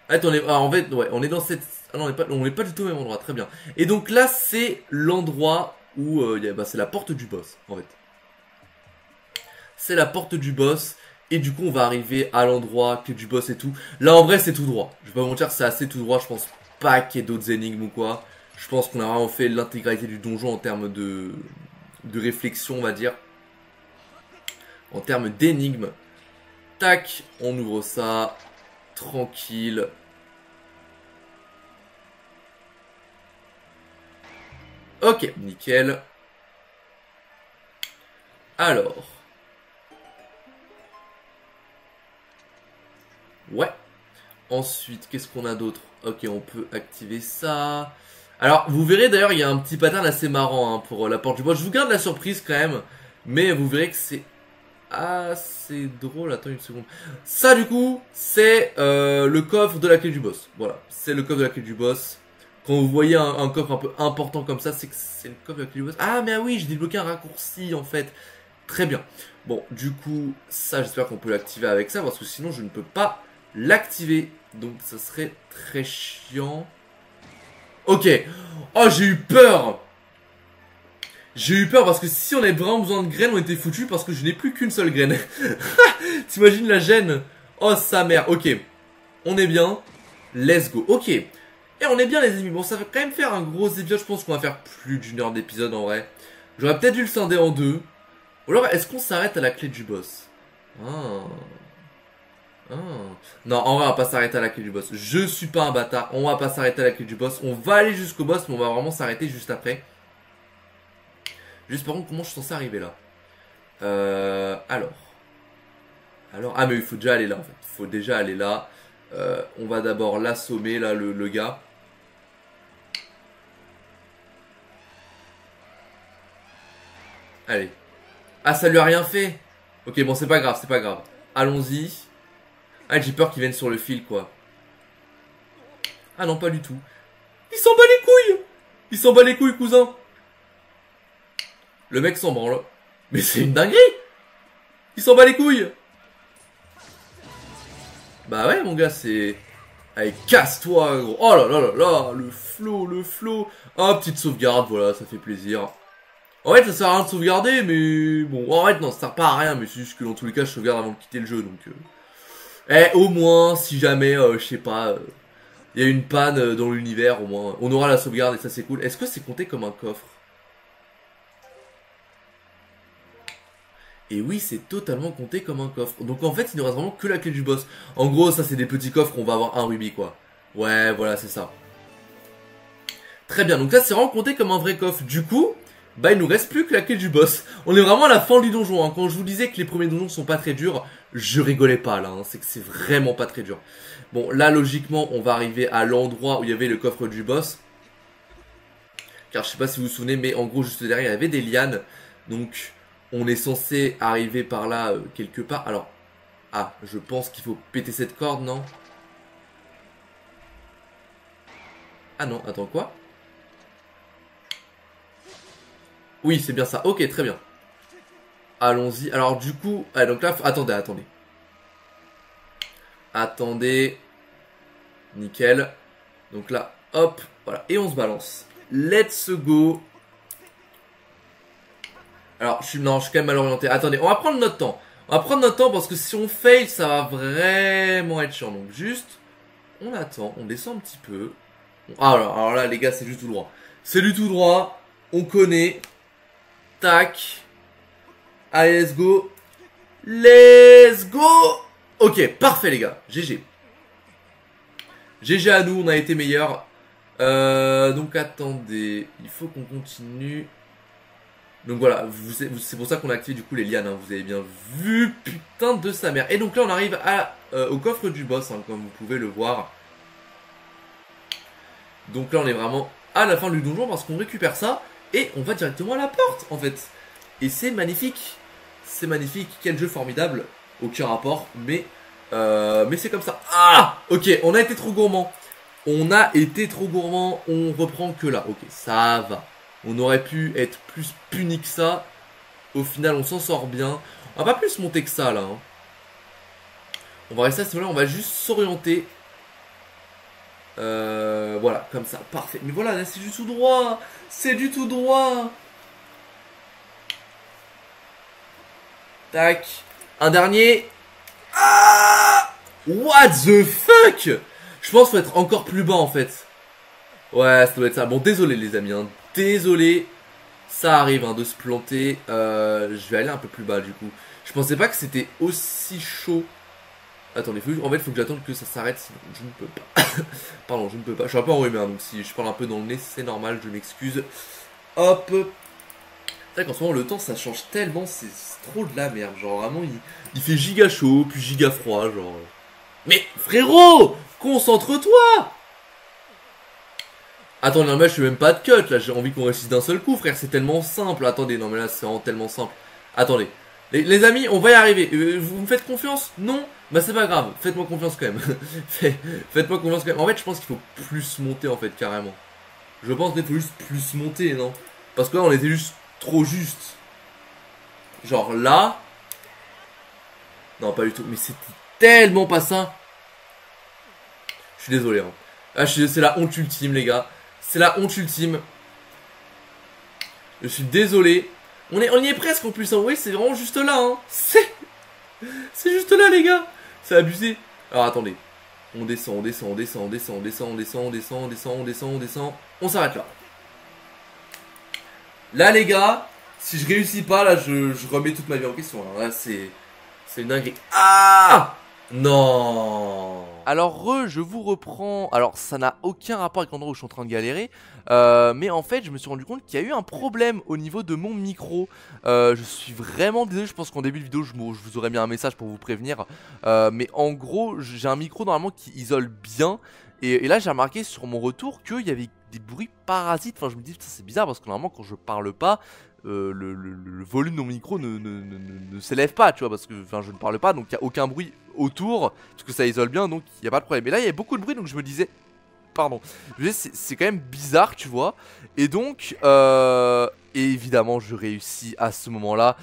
Attends, en fait, ouais, on est dans cette... Ah non, on n'est pas du tout au même endroit, très bien. Et donc là, c'est l'endroit où... c'est la porte du boss, en fait. C'est la porte du boss. Et du coup, on va arriver à l'endroit qui est du boss et tout. Là, en vrai, c'est tout droit. Je vais pas vous mentir, c'est assez tout droit. Je pense pas qu'il y ait d'autres énigmes ou quoi. Je pense qu'on a vraiment fait l'intégralité du donjon en termes de réflexion, on va dire. En termes d'énigmes. Tac, on ouvre ça. Tranquille. Ok, nickel. Alors. Ouais. Ensuite, qu'est-ce qu'on a d'autre? Ok, on peut activer ça. Alors, vous verrez d'ailleurs, il y a un petit pattern assez marrant hein, pour la porte du boss. Je vous garde la surprise quand même. Mais vous verrez que c'est assez drôle. Attends une seconde. Ça, du coup, c'est le coffre de la clé du boss. Voilà, c'est le coffre de la clé du boss. Quand vous voyez un coffre un peu important comme ça, c'est que c'est le coffre de la clé du boss. Ah, mais ah oui, j'ai débloqué un raccourci en fait. Très bien. Bon, du coup, ça, j'espère qu'on peut l'activer avec ça, parce que sinon, je ne peux pas l'activer. Donc, ça serait très chiant. Ok. Oh, j'ai eu peur. J'ai eu peur parce que si on avait vraiment besoin de graines, on était foutu parce que je n'ai plus qu'une seule graine. T'imagines la gêne? Oh, sa mère. Ok. On est bien. Let's go. Ok. Et on est bien, les amis. Bon, ça va quand même faire un gros épisode. Je pense qu'on va faire plus d'une heure d'épisode en vrai. J'aurais peut-être dû le scinder en deux. Ou alors, est-ce qu'on s'arrête à la clé du boss? Non, en vrai, on va pas s'arrêter à la clé du boss. Je suis pas un bâtard. On va pas s'arrêter à la clé du boss. On va aller jusqu'au boss, mais on va vraiment s'arrêter juste après. Juste par contre, comment je suis censé arriver là? Alors. Ah, mais il faut déjà aller là, en fait. Il faut déjà aller là. On va d'abord l'assommer, là, le gars. Allez. Ah, ça lui a rien fait. Ok, bon, c'est pas grave, c'est pas grave. Allons-y. Ah, j'ai peur qu'il vienne sur le fil, quoi. Ah non, pas du tout. Il s'en bat les couilles. Il s'en bat les couilles, cousin. Le mec s'en branle. Mais c'est une dinguerie. Il s'en bat les couilles. Bah ouais, mon gars, c'est... Allez, casse-toi, gros. Oh là là là là, le flow. Ah, petite sauvegarde, voilà, ça fait plaisir. En fait, ça sert à rien de sauvegarder, mais... Bon, en fait, non, ça sert pas à rien, mais c'est juste que dans tous les cas, je sauvegarde avant de quitter le jeu, donc... au moins, si jamais, je sais pas... Il y a une panne dans l'univers, au moins. On aura la sauvegarde et ça, c'est cool. Est-ce que c'est compté comme un coffre? Et oui, c'est totalement compté comme un coffre. Donc en fait, il ne reste vraiment que la clé du boss. En gros, ça, c'est des petits coffres, on va avoir un rubis, quoi. Ouais, voilà, c'est ça. Très bien, donc ça, c'est vraiment compté comme un vrai coffre. Du coup... Bah il nous reste plus que la clé du boss. On est vraiment à la fin du donjon hein. Quand je vous disais que les premiers donjons sont pas très durs, je rigolais pas là hein. C'est que c'est vraiment pas très dur. Bon là logiquement on va arriver à l'endroit où il y avait le coffre du boss. Car je sais pas si vous vous souvenez, mais en gros juste derrière il y avait des lianes. Donc on est censé arriver par là quelque part. Alors, je pense qu'il faut péter cette corde, non? Ah non, attends, quoi? Oui, c'est bien ça. Ok, très bien. Allons-y. Alors, du coup... Ah, donc là... Attendez, attendez. Attendez. Nickel. Donc là, hop. Voilà. Et on se balance. Let's go. Alors, non, je suis quand même mal orienté. Attendez, on va prendre notre temps. On va prendre notre temps parce que si on fail, ça va vraiment être chiant. Donc, juste... On attend. On descend un petit peu. Ah, alors là, les gars, c'est du tout droit. C'est du tout droit. On connaît. Tac. Allez, let's go. Let's go. Ok, parfait les gars. GG. GG à nous, on a été meilleurs. Donc attendez. Il faut qu'on continue. Donc voilà, c'est pour ça qu'on a activé du coup les lianes. Hein, vous avez bien vu. Putain de sa mère. Et donc là, on arrive au coffre du boss, hein, comme vous pouvez le voir. Donc là, on est vraiment à la fin du donjon parce qu'on récupère ça. Et on va directement à la porte, en fait. Et c'est magnifique. C'est magnifique. Quel jeu formidable. Aucun rapport. Mais c'est comme ça. Ah! Ok, on a été trop gourmand. On a été trop gourmand. On reprend que là. Ok, ça va. On aurait pu être plus puni que ça. Au final, on s'en sort bien. On va pas plus monter que ça, là. Hein. On va rester à ce moment-là. On va juste s'orienter. Voilà, comme ça. Parfait. Mais voilà, là, c'est du tout droit. C'est du tout droit. Tac. Un dernier. Ah! What the fuck? Je pense qu'il faut être encore plus bas en fait. Ouais, ça doit être ça. Bon, désolé les amis. Hein. Désolé. Ça arrive hein, de se planter. Je vais aller un peu plus bas du coup. Je pensais pas que c'était aussi chaud. Attendez, en fait, il faut que j'attende que ça s'arrête. Sinon, je ne peux pas. Pardon, je ne peux pas. Je suis un peu enrhumé. Hein, donc si je parle un peu dans le nez, c'est normal. Je m'excuse. Hop. C'est vrai qu'en ce moment, le temps, ça change tellement. C'est trop de la merde. Genre, vraiment, il fait giga chaud, puis giga froid. Genre. Mais frérot, concentre-toi. Attendez, non, mais je fais même pas de cut. Là, j'ai envie qu'on réussisse d'un seul coup, frère. C'est tellement simple. Attendez, non, mais là, c'est vraiment tellement simple. Attendez. Les amis, on va y arriver. Vous me faites confiance? Non? Bah, c'est pas grave. Faites-moi confiance quand même. Faites-moi confiance quand même. En fait, je pense qu'il faut plus monter, en fait, carrément. Je pense qu'il faut juste plus monter, non? Parce que là, on était juste trop juste. Genre là. Non, pas du tout. Mais c'était tellement pas ça. Je suis désolé. Hein. Ah, c'est la honte ultime, les gars. C'est la honte ultime. Je suis désolé. On y est presque en plus. Hein. Oui, c'est vraiment juste là. Hein. C'est juste là, les gars. C'est abusé. Alors, attendez. On descend, on descend, on descend, on descend, on descend, on descend, on descend, on descend, on descend, on descend. On s'arrête là. Là, les gars, si je réussis pas, là, je remets toute ma vie en question. Hein. Là, c'est une dinguerie. Ah! Non. Alors je vous reprends. Alors ça n'a aucun rapport avec l'endroit où je suis en train de galérer, mais en fait je me suis rendu compte qu'il y a eu un problème au niveau de mon micro. Je suis vraiment désolé, je pense qu'en début de vidéo je vous aurais mis un message pour vous prévenir, mais en gros j'ai un micro normalement qui isole bien, et là j'ai remarqué sur mon retour qu'il y avait des bruits parasites. Enfin je me dis c'est bizarre parce que normalement quand je parle pas, le volume de mon micro ne s'élève pas, tu vois, parce que je ne parle pas, donc il n'y a aucun bruit autour, parce que ça isole bien, donc il n'y a pas de problème. Et là, il y a beaucoup de bruit, donc je me disais, pardon, c'est quand même bizarre, tu vois. Et donc, et évidemment, je réussis à ce moment-là.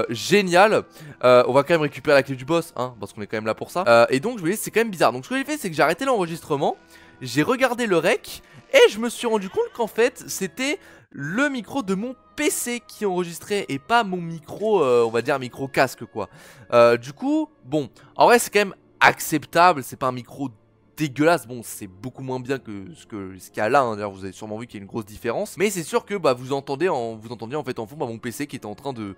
Génial. On va quand même récupérer la clé du boss, hein, parce qu'on est quand même là pour ça. Et donc, je me dis, c'est quand même bizarre. Donc, ce que j'ai fait, c'est que j'ai arrêté l'enregistrement, j'ai regardé le rec, et je me suis rendu compte qu'en fait, c'était le micro de mon PC qui enregistrait et pas mon micro, on va dire micro casque quoi. Du coup, bon, en vrai c'est quand même acceptable, c'est pas un micro dégueulasse, bon c'est beaucoup moins bien que ce qu'il y a là, hein. D'ailleurs vous avez sûrement vu qu'il y a une grosse différence, mais c'est sûr que bah, vous entendiez en fait en fond bah, mon PC qui était en train de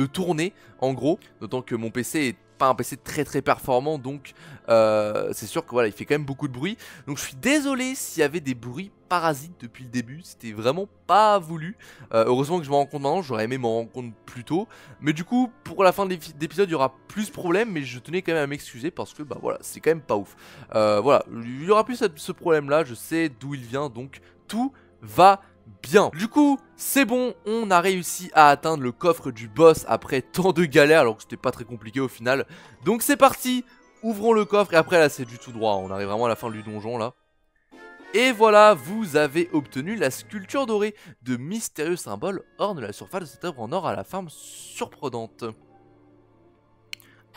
tourner en gros, d'autant que mon PC est pas un PC très performant, donc c'est sûr que voilà il fait quand même beaucoup de bruit, donc je suis désolé s'il y avait des bruits parasites depuis le début, c'était vraiment pas voulu. Heureusement que je m'en rends compte maintenant, j'aurais aimé m'en rendre compte plus tôt, mais du coup pour la fin de l'épisode il y aura plus de problèmes, mais je tenais quand même à m'excuser parce que bah voilà c'est quand même pas ouf. Voilà, il y aura plus ce problème là, je sais d'où il vient, donc tout va bien. Du coup, c'est bon, on a réussi à atteindre le coffre du boss après tant de galères, alors que c'était pas très compliqué au final. Donc c'est parti, ouvrons le coffre, et après là c'est du tout droit, on arrive vraiment à la fin du donjon là. Et voilà, vous avez obtenu la sculpture dorée. De mystérieux symboles ornent la surface de cette œuvre en or à la forme surprenante.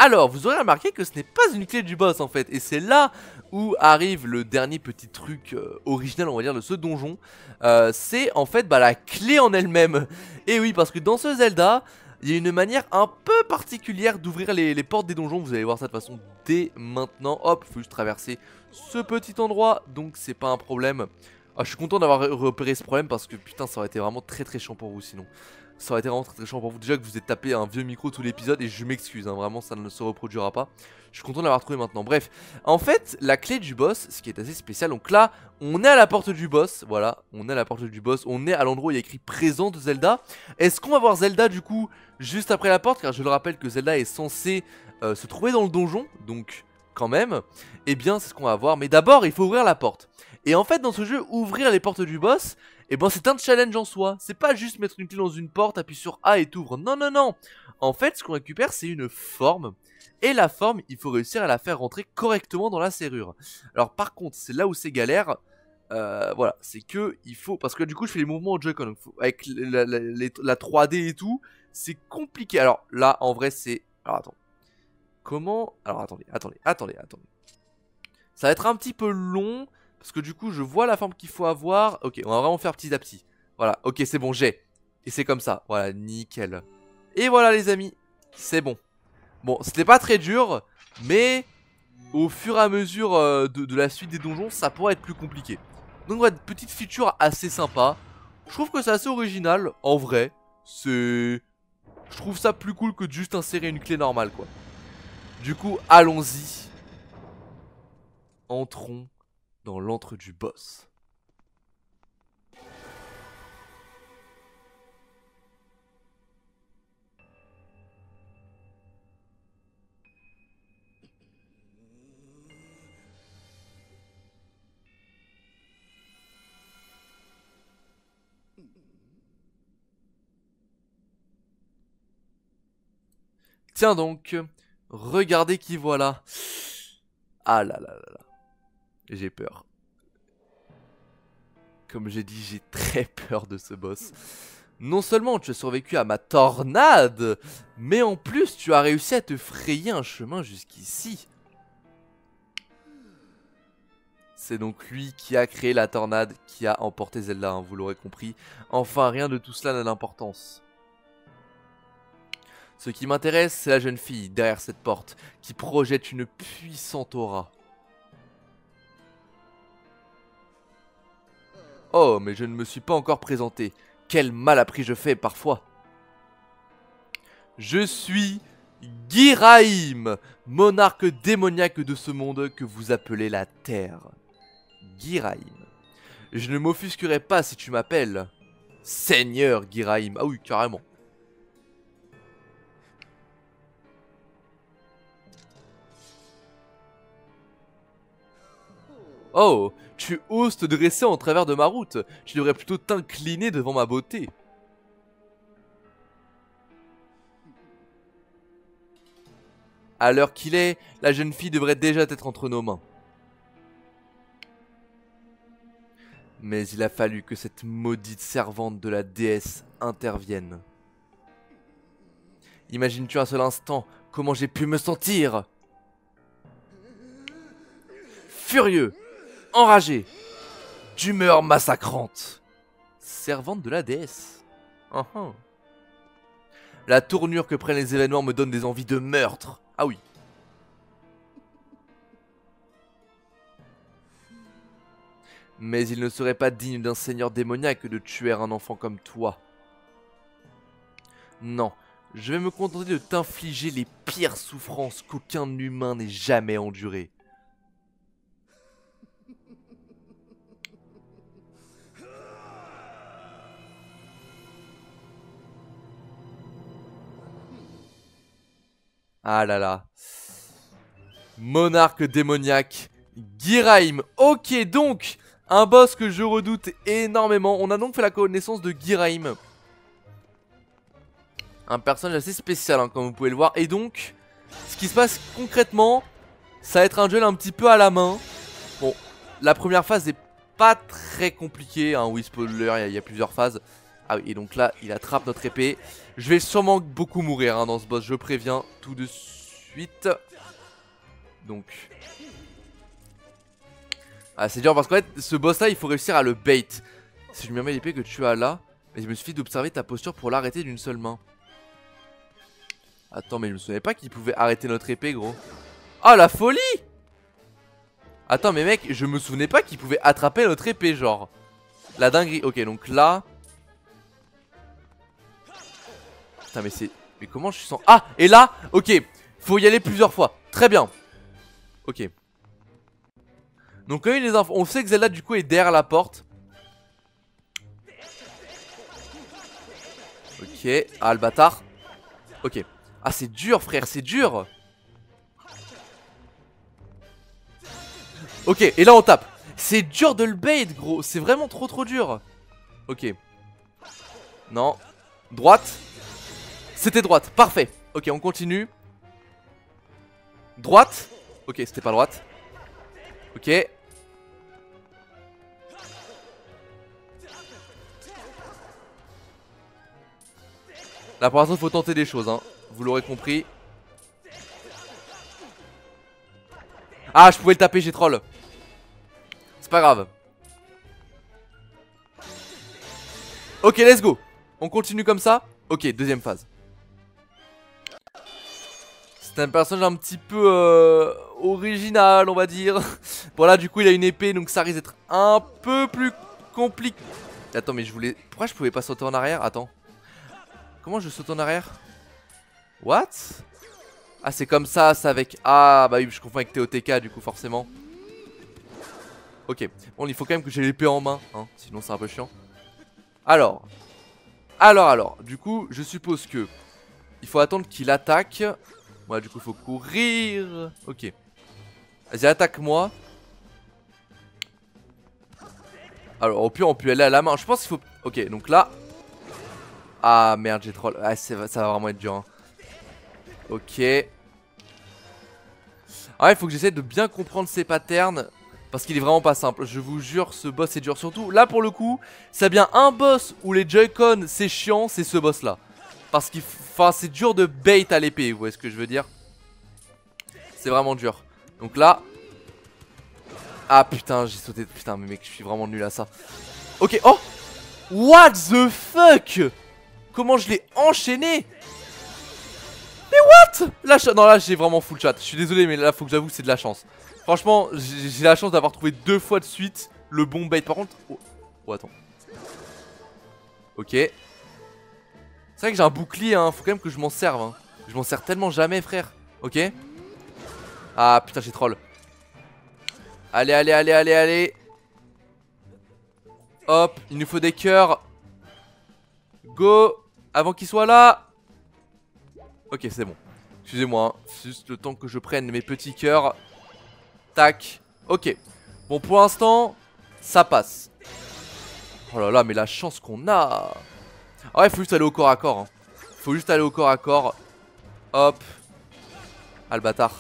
Alors, vous aurez remarqué que ce n'est pas une clé du boss en fait. Et c'est là où arrive le dernier petit truc original, on va dire, de ce donjon. C'est en fait la clé en elle-même. Et oui, parce que dans ce Zelda, il y a une manière un peu particulière d'ouvrir les portes des donjons. Vous allez voir ça de façon dès maintenant. Hop, il faut juste traverser ce petit endroit. Donc c'est pas un problème. Ah, je suis content d'avoir repéré ce problème parce que putain, ça aurait été vraiment très chiant pour vous sinon. Ça aurait été vraiment très chiant pour vous. Déjà que vous êtes tapé un vieux micro tout l'épisode et je m'excuse, hein, vraiment ça ne se reproduira pas. Je suis content de l'avoir trouvé maintenant. Bref, en fait, la clé du boss, ce qui est assez spécial. Donc là, on est à la porte du boss. Voilà, on est à la porte du boss. On est à l'endroit où il y a écrit présente Zelda. Est-ce qu'on va voir Zelda du coup juste après la porte? Car je le rappelle que Zelda est censé se trouver dans le donjon. Donc, quand même, eh bien, c'est ce qu'on va voir. Mais d'abord, il faut ouvrir la porte. Et en fait, dans ce jeu, ouvrir les portes du boss, eh ben c'est un challenge en soi. C'est pas juste mettre une clé dans une porte, appuyer sur A et t'ouvres. Non, non, non. En fait, ce qu'on récupère, c'est une forme. Et la forme, il faut réussir à la faire rentrer correctement dans la serrure. Alors par contre, c'est là où c'est galère. Voilà, c'est que il faut... Parce que du coup, je fais les mouvements au Joy-Con. Avec la 3D et tout, c'est compliqué. Alors là, en vrai, c'est... Alors attends. Comment... Alors attendez. Ça va être un petit peu long... Parce que du coup je vois la forme qu'il faut avoir. Ok, on va vraiment faire petit à petit. Voilà, ok c'est bon, j'ai. Et c'est comme ça, voilà, nickel. Et voilà les amis, c'est bon. Bon, c'était pas très dur, mais au fur et à mesure de la suite des donjons, ça pourrait être plus compliqué. Donc voilà, petite feature assez sympa. Je trouve que c'est assez original, en vrai. C'est... Je trouve ça plus cool que de juste insérer une clé normale, quoi. Du coup, allons-y. Entrons dans l'antre du boss. Tiens donc, regardez qui voilà. Ah là là là là. J'ai peur. Comme j'ai dit, j'ai très peur de ce boss. Non seulement tu as survécu à ma tornade, mais en plus tu as réussi à te frayer un chemin jusqu'ici. C'est donc lui qui a créé la tornade, qui a emporté Zelda, hein, vous l'aurez compris. Enfin, rien de tout cela n'a d'importance. Ce qui m'intéresse, c'est la jeune fille derrière cette porte, qui projette une puissante aura. Oh, mais je ne me suis pas encore présenté. Quel mal appris je fais parfois. Je suis Ghirahim, monarque démoniaque de ce monde que vous appelez la Terre. Ghirahim. Je ne m'offusquerai pas si tu m'appelles Seigneur Ghirahim. Ah oui, carrément. Oh, tu oses te dresser en travers de ma route. Tu devrais plutôt t'incliner devant ma beauté. À l'heure qu'il est, la jeune fille devrait déjà être entre nos mains. Mais il a fallu que cette maudite servante de la déesse intervienne. Imagines-tu un seul instant comment j'ai pu me sentir? Furieux, enragé, d'humeur massacrante. Servante de la déesse. La tournure que prennent les événements me donne des envies de meurtre. Ah oui. Mais il ne serait pas digne d'un seigneur démoniaque de tuer un enfant comme toi. Non, je vais me contenter de t'infliger les pires souffrances qu'aucun humain n'ait jamais endurées. Ah là là. Monarque démoniaque, Ghirahim. Ok, donc, un boss que je redoute énormément. On a donc fait la connaissance de Ghirahim. Un personnage assez spécial, hein, comme vous pouvez le voir. Et donc, ce qui se passe concrètement, ça va être un duel un petit peu à la main. Bon, la première phase est pas très compliqué, hein. Oui, spoiler, il y a plusieurs phases. Ah oui, et donc là, il attrape notre épée. Je vais sûrement beaucoup mourir hein, dans ce boss, je préviens tout de suite. Donc... Ah, c'est dur parce qu'en fait, ce boss-là, il faut réussir à le bait. Si je me remets l'épée que tu as là, mais je me suffit d'observer ta posture pour l'arrêter d'une seule main. Attends, mais je me souvenais pas qu'il pouvait arrêter notre épée, gros. Oh, la folie! Attends, mais mec, je me souvenais pas qu'il pouvait attraper notre épée, genre. La dinguerie. Ok, donc là... Putain, mais c'est... Mais comment je suis sans... Ah, et là, ok. Faut y aller plusieurs fois. Très bien. Ok. Donc quand il y a les infos, on sait que Zelda du coup est derrière la porte. Ok, ah le bâtard. Ok. Ah c'est dur frère, c'est dur. Ok, et là on tape. C'est dur de le bait gros, c'est vraiment trop dur. Ok. Non. Droite. C'était droite, parfait. Ok, on continue. Droite. Ok, c'était pas droite. Ok. Là pour l'instant il faut tenter des choses hein. Vous l'aurez compris. Ah je pouvais le taper, j'ai troll. C'est pas grave. Ok let's go. On continue comme ça. Ok deuxième phase. C'est un personnage un petit peu original on va dire. Bon là du coup il a une épée donc ça risque d'être un peu plus compliqué. Attends mais je voulais... Pourquoi je pouvais pas sauter en arrière? Attends. Comment je saute en arrière? What? Ah c'est comme ça, c'est avec... Ah bah oui je confonds avec TOTK du coup forcément. Ok, bon il faut quand même que j'ai l'épée en main hein, sinon c'est un peu chiant. Alors, du coup je suppose que il faut attendre qu'il attaque. Ouais du coup il faut courir. Ok. Vas-y attaque-moi. Alors au pire on peut aller à la main, je pense qu'il faut... Ok donc là... Ah merde j'ai troll, ah, ça va vraiment être dur hein. Ok. Ah il faut que j'essaie de bien comprendre ses patterns. Parce qu'il est vraiment pas simple, je vous jure ce boss est dur. Surtout là pour le coup, c'est bien un boss où les Joy-Con c'est chiant, c'est ce boss là. Parce qu'il enfin, c'est dur de bait à l'épée, vous voyez ce que je veux dire. C'est vraiment dur. Donc là... Ah putain j'ai sauté, putain mais mec je suis vraiment nul à ça. Ok, oh what the fuck. Comment je l'ai enchaîné? Mais what? Là, non, là j'ai vraiment full chat. Je suis désolé, mais là faut que j'avoue, c'est de la chance. Franchement, j'ai la chance d'avoir trouvé 2 fois de suite le bon bait. Par contre... Oh, attends. Ok. C'est vrai que j'ai un bouclier, hein. Faut quand même que je m'en serve. Hein. Je m'en sers tellement jamais, frère. Ok. Ah, putain, j'ai troll. Allez, allez, allez, allez, allez. Hop, il nous faut des cœurs. Go. Avant qu'il soit là. Ok c'est bon. Excusez-moi hein. C'est juste le temps que je prenne mes petits cœurs. Tac. Ok. Bon pour l'instant ça passe. Oh là là mais la chance qu'on a. Ah ouais faut juste aller au corps à corps hein. Faut juste aller au corps à corps. Hop. Ah le bâtard.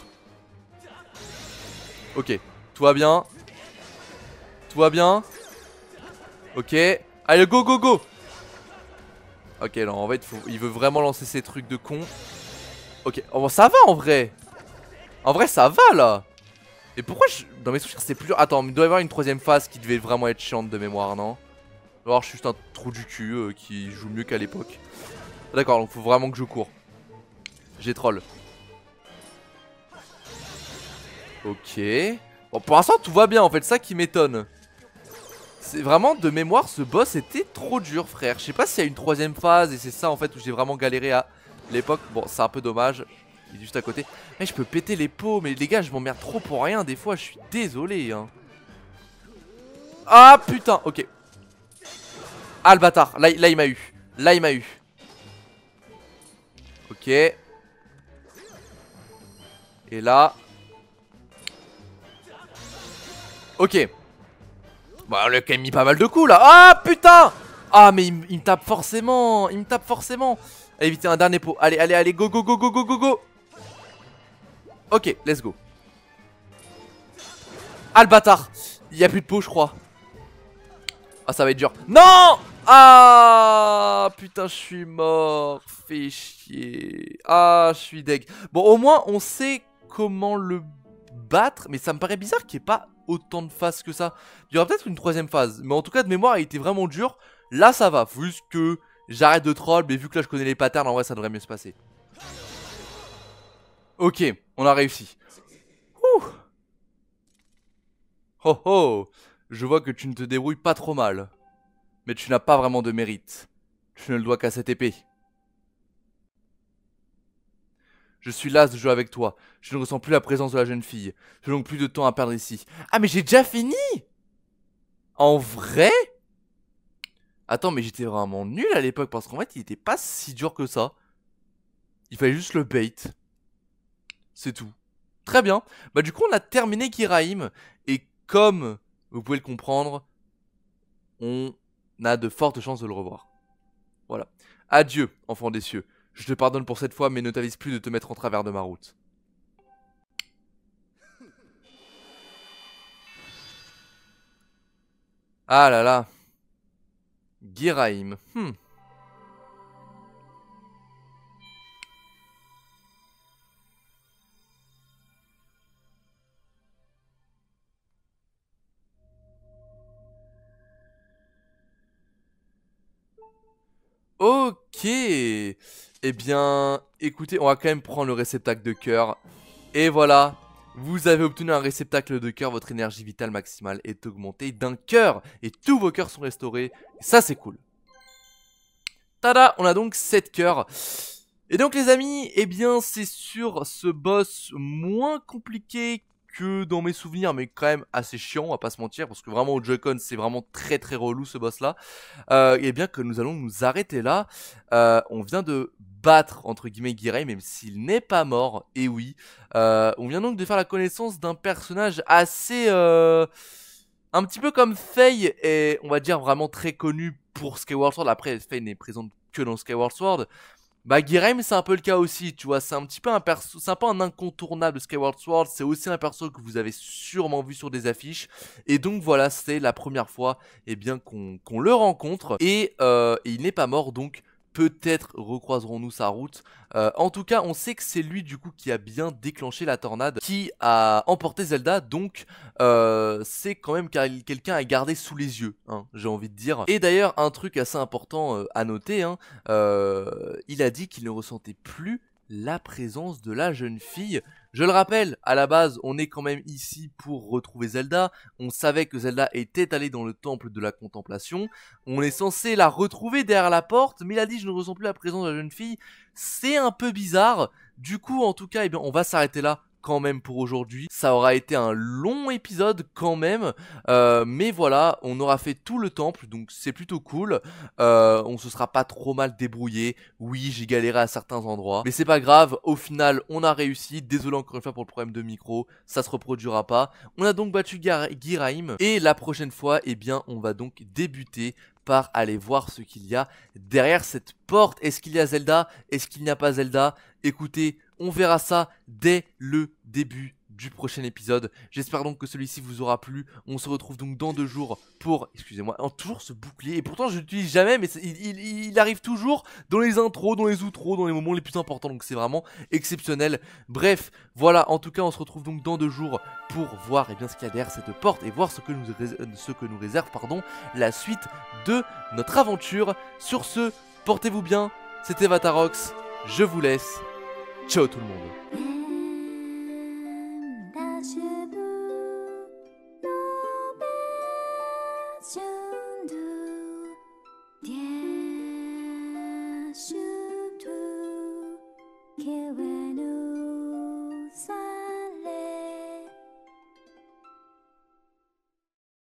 Ok. Tout va bien. Tout va bien. Ok. Allez go go go. Ok non en fait il veut vraiment lancer ses trucs de con. Ok, oh, bon, ça va en vrai. En vrai ça va là. Et pourquoi je... Dans mes souvenirs c'est plus dur. Attends, il doit y avoir une troisième phase qui devait vraiment être chiante de mémoire, non? Alors je suis juste un trou du cul qui joue mieux qu'à l'époque. D'accord, donc faut vraiment que je cours. J'ai troll. Ok. Bon pour l'instant tout va bien en fait, ça qui m'étonne. C'est vraiment de mémoire ce boss était trop dur frère. Je sais pas s'il y a une troisième phase et c'est ça en fait où j'ai vraiment galéré à l'époque. Bon c'est un peu dommage. Il est juste à côté. Mais je peux péter les pots. Mais les gars je m'emmerde trop pour rien des fois. Je suis désolé hein. Ah putain. Ok. Ah le bâtard. Là il m'a eu. Là il m'a eu. Ok. Et là. Ok. Bah on lui a quand même mis pas mal de coups là. Ah putain. Ah mais il me tape forcément. Il me tape forcément. Allez éviter un dernier pot. Allez allez allez go go go go go go go. Ok let's go. Ah le bâtard. Il y a plus de pot je crois. Ah, ça va être dur. Non! Ah, putain, je suis mort. Fais chier. Ah, je suis deg. Bon, au moins, on sait comment le battre. Mais ça me paraît bizarre qu'il n'y ait pas autant de phases que ça. Il y aura peut-être une troisième phase. Mais en tout cas, de mémoire, il était vraiment dur. Là, ça va. Faut juste que j'arrête de troll. Mais vu que là, je connais les patterns, en vrai, ça devrait mieux se passer. Ok, on a réussi. Ouh. Oh oh. Je vois que tu ne te débrouilles pas trop mal. Mais tu n'as pas vraiment de mérite. Tu ne le dois qu'à cette épée. Je suis las de jouer avec toi. Je ne ressens plus la présence de la jeune fille. Je n'ai donc plus de temps à perdre ici. Ah, mais j'ai déjà fini! En vrai? Attends, mais j'étais vraiment nul à l'époque parce qu'en fait, il était pas si dur que ça. Il fallait juste le bait. C'est tout. Très bien. Bah, du coup, on a terminé Kiraim. Et comme vous pouvez le comprendre, on a de fortes chances de le revoir. Voilà. Adieu, enfant des cieux. Je te pardonne pour cette fois, mais ne t'avise plus de te mettre en travers de ma route. Ah là là. Giraim. Ok. Eh bien, écoutez, on va quand même prendre le réceptacle de cœur. Et voilà. Vous avez obtenu un réceptacle de cœur. Votre énergie vitale maximale est augmentée d'un cœur. Et tous vos cœurs sont restaurés. Et ça, c'est cool. Tada, on a donc 7 cœurs. Et donc les amis, eh bien c'est sur ce boss moins compliqué que dans mes souvenirs, mais quand même assez chiant, on va pas se mentir, parce que vraiment au Joy-Con c'est vraiment très très relou ce boss là. Et bien que nous allons nous arrêter là. On vient de battre entre guillemets Guirey, même s'il n'est pas mort, et oui. On vient donc de faire la connaissance d'un personnage assez... un petit peu comme Faye, et on va dire vraiment très connu pour Skyward Sword. Après Faye n'est présente que dans Skyward Sword. Bah Guirem c'est un peu le cas aussi, tu vois, c'est un petit peu un perso, c'est un peu un incontournable de Skyward Sword, c'est aussi un perso que vous avez sûrement vu sur des affiches, et donc voilà, c'est la première fois, eh bien, qu'on le rencontre, et il n'est pas mort, donc peut-être recroiserons-nous sa route. En tout cas, on sait que c'est lui du coup qui a bien déclenché la tornade, qui a emporté Zelda, donc c'est quand même quelqu'un à garder sous les yeux, hein, j'ai envie de dire. Et d'ailleurs, un truc assez important à noter, hein, il a dit qu'il ne ressentait plus la présence de la jeune fille. Je le rappelle, à la base, on est quand même ici pour retrouver Zelda. On savait que Zelda était allée dans le temple de la contemplation. On est censé la retrouver derrière la porte, mais il a dit je ne ressens plus la présence de la jeune fille. C'est un peu bizarre. Du coup, en tout cas, eh bien, on va s'arrêter là quand même pour aujourd'hui. Ça aura été un long épisode quand même, mais voilà, on aura fait tout le temple, donc c'est plutôt cool. On se sera pas trop mal débrouillé. Oui, j'ai galéré à certains endroits, mais c'est pas grave, au final on a réussi. Désolé encore une fois pour le problème de micro, ça se reproduira pas. On a donc battu Giraim, et la prochaine fois, eh bien, on va donc débuter par aller voir ce qu'il y a derrière cette porte. Est-ce qu'il y a Zelda? Est-ce qu'il n'y a pas Zelda? Écoutez, on verra ça dès le début du prochain épisode. J'espère donc que celui-ci vous aura plu. On se retrouve donc dans 2 jours pour... Excusez-moi, toujours ce bouclier. Et pourtant je l'utilise jamais, mais il arrive toujours dans les intros, dans les outros, dans les moments les plus importants. Donc c'est vraiment exceptionnel. Bref, voilà, en tout cas on se retrouve donc dans 2 jours pour voir eh bien, ce qu'il y a derrière cette porte et voir ce que nous réserve la suite de notre aventure. Sur ce, portez-vous bien. C'était Vatarox. Je vous laisse. Ciao tout le monde. Kill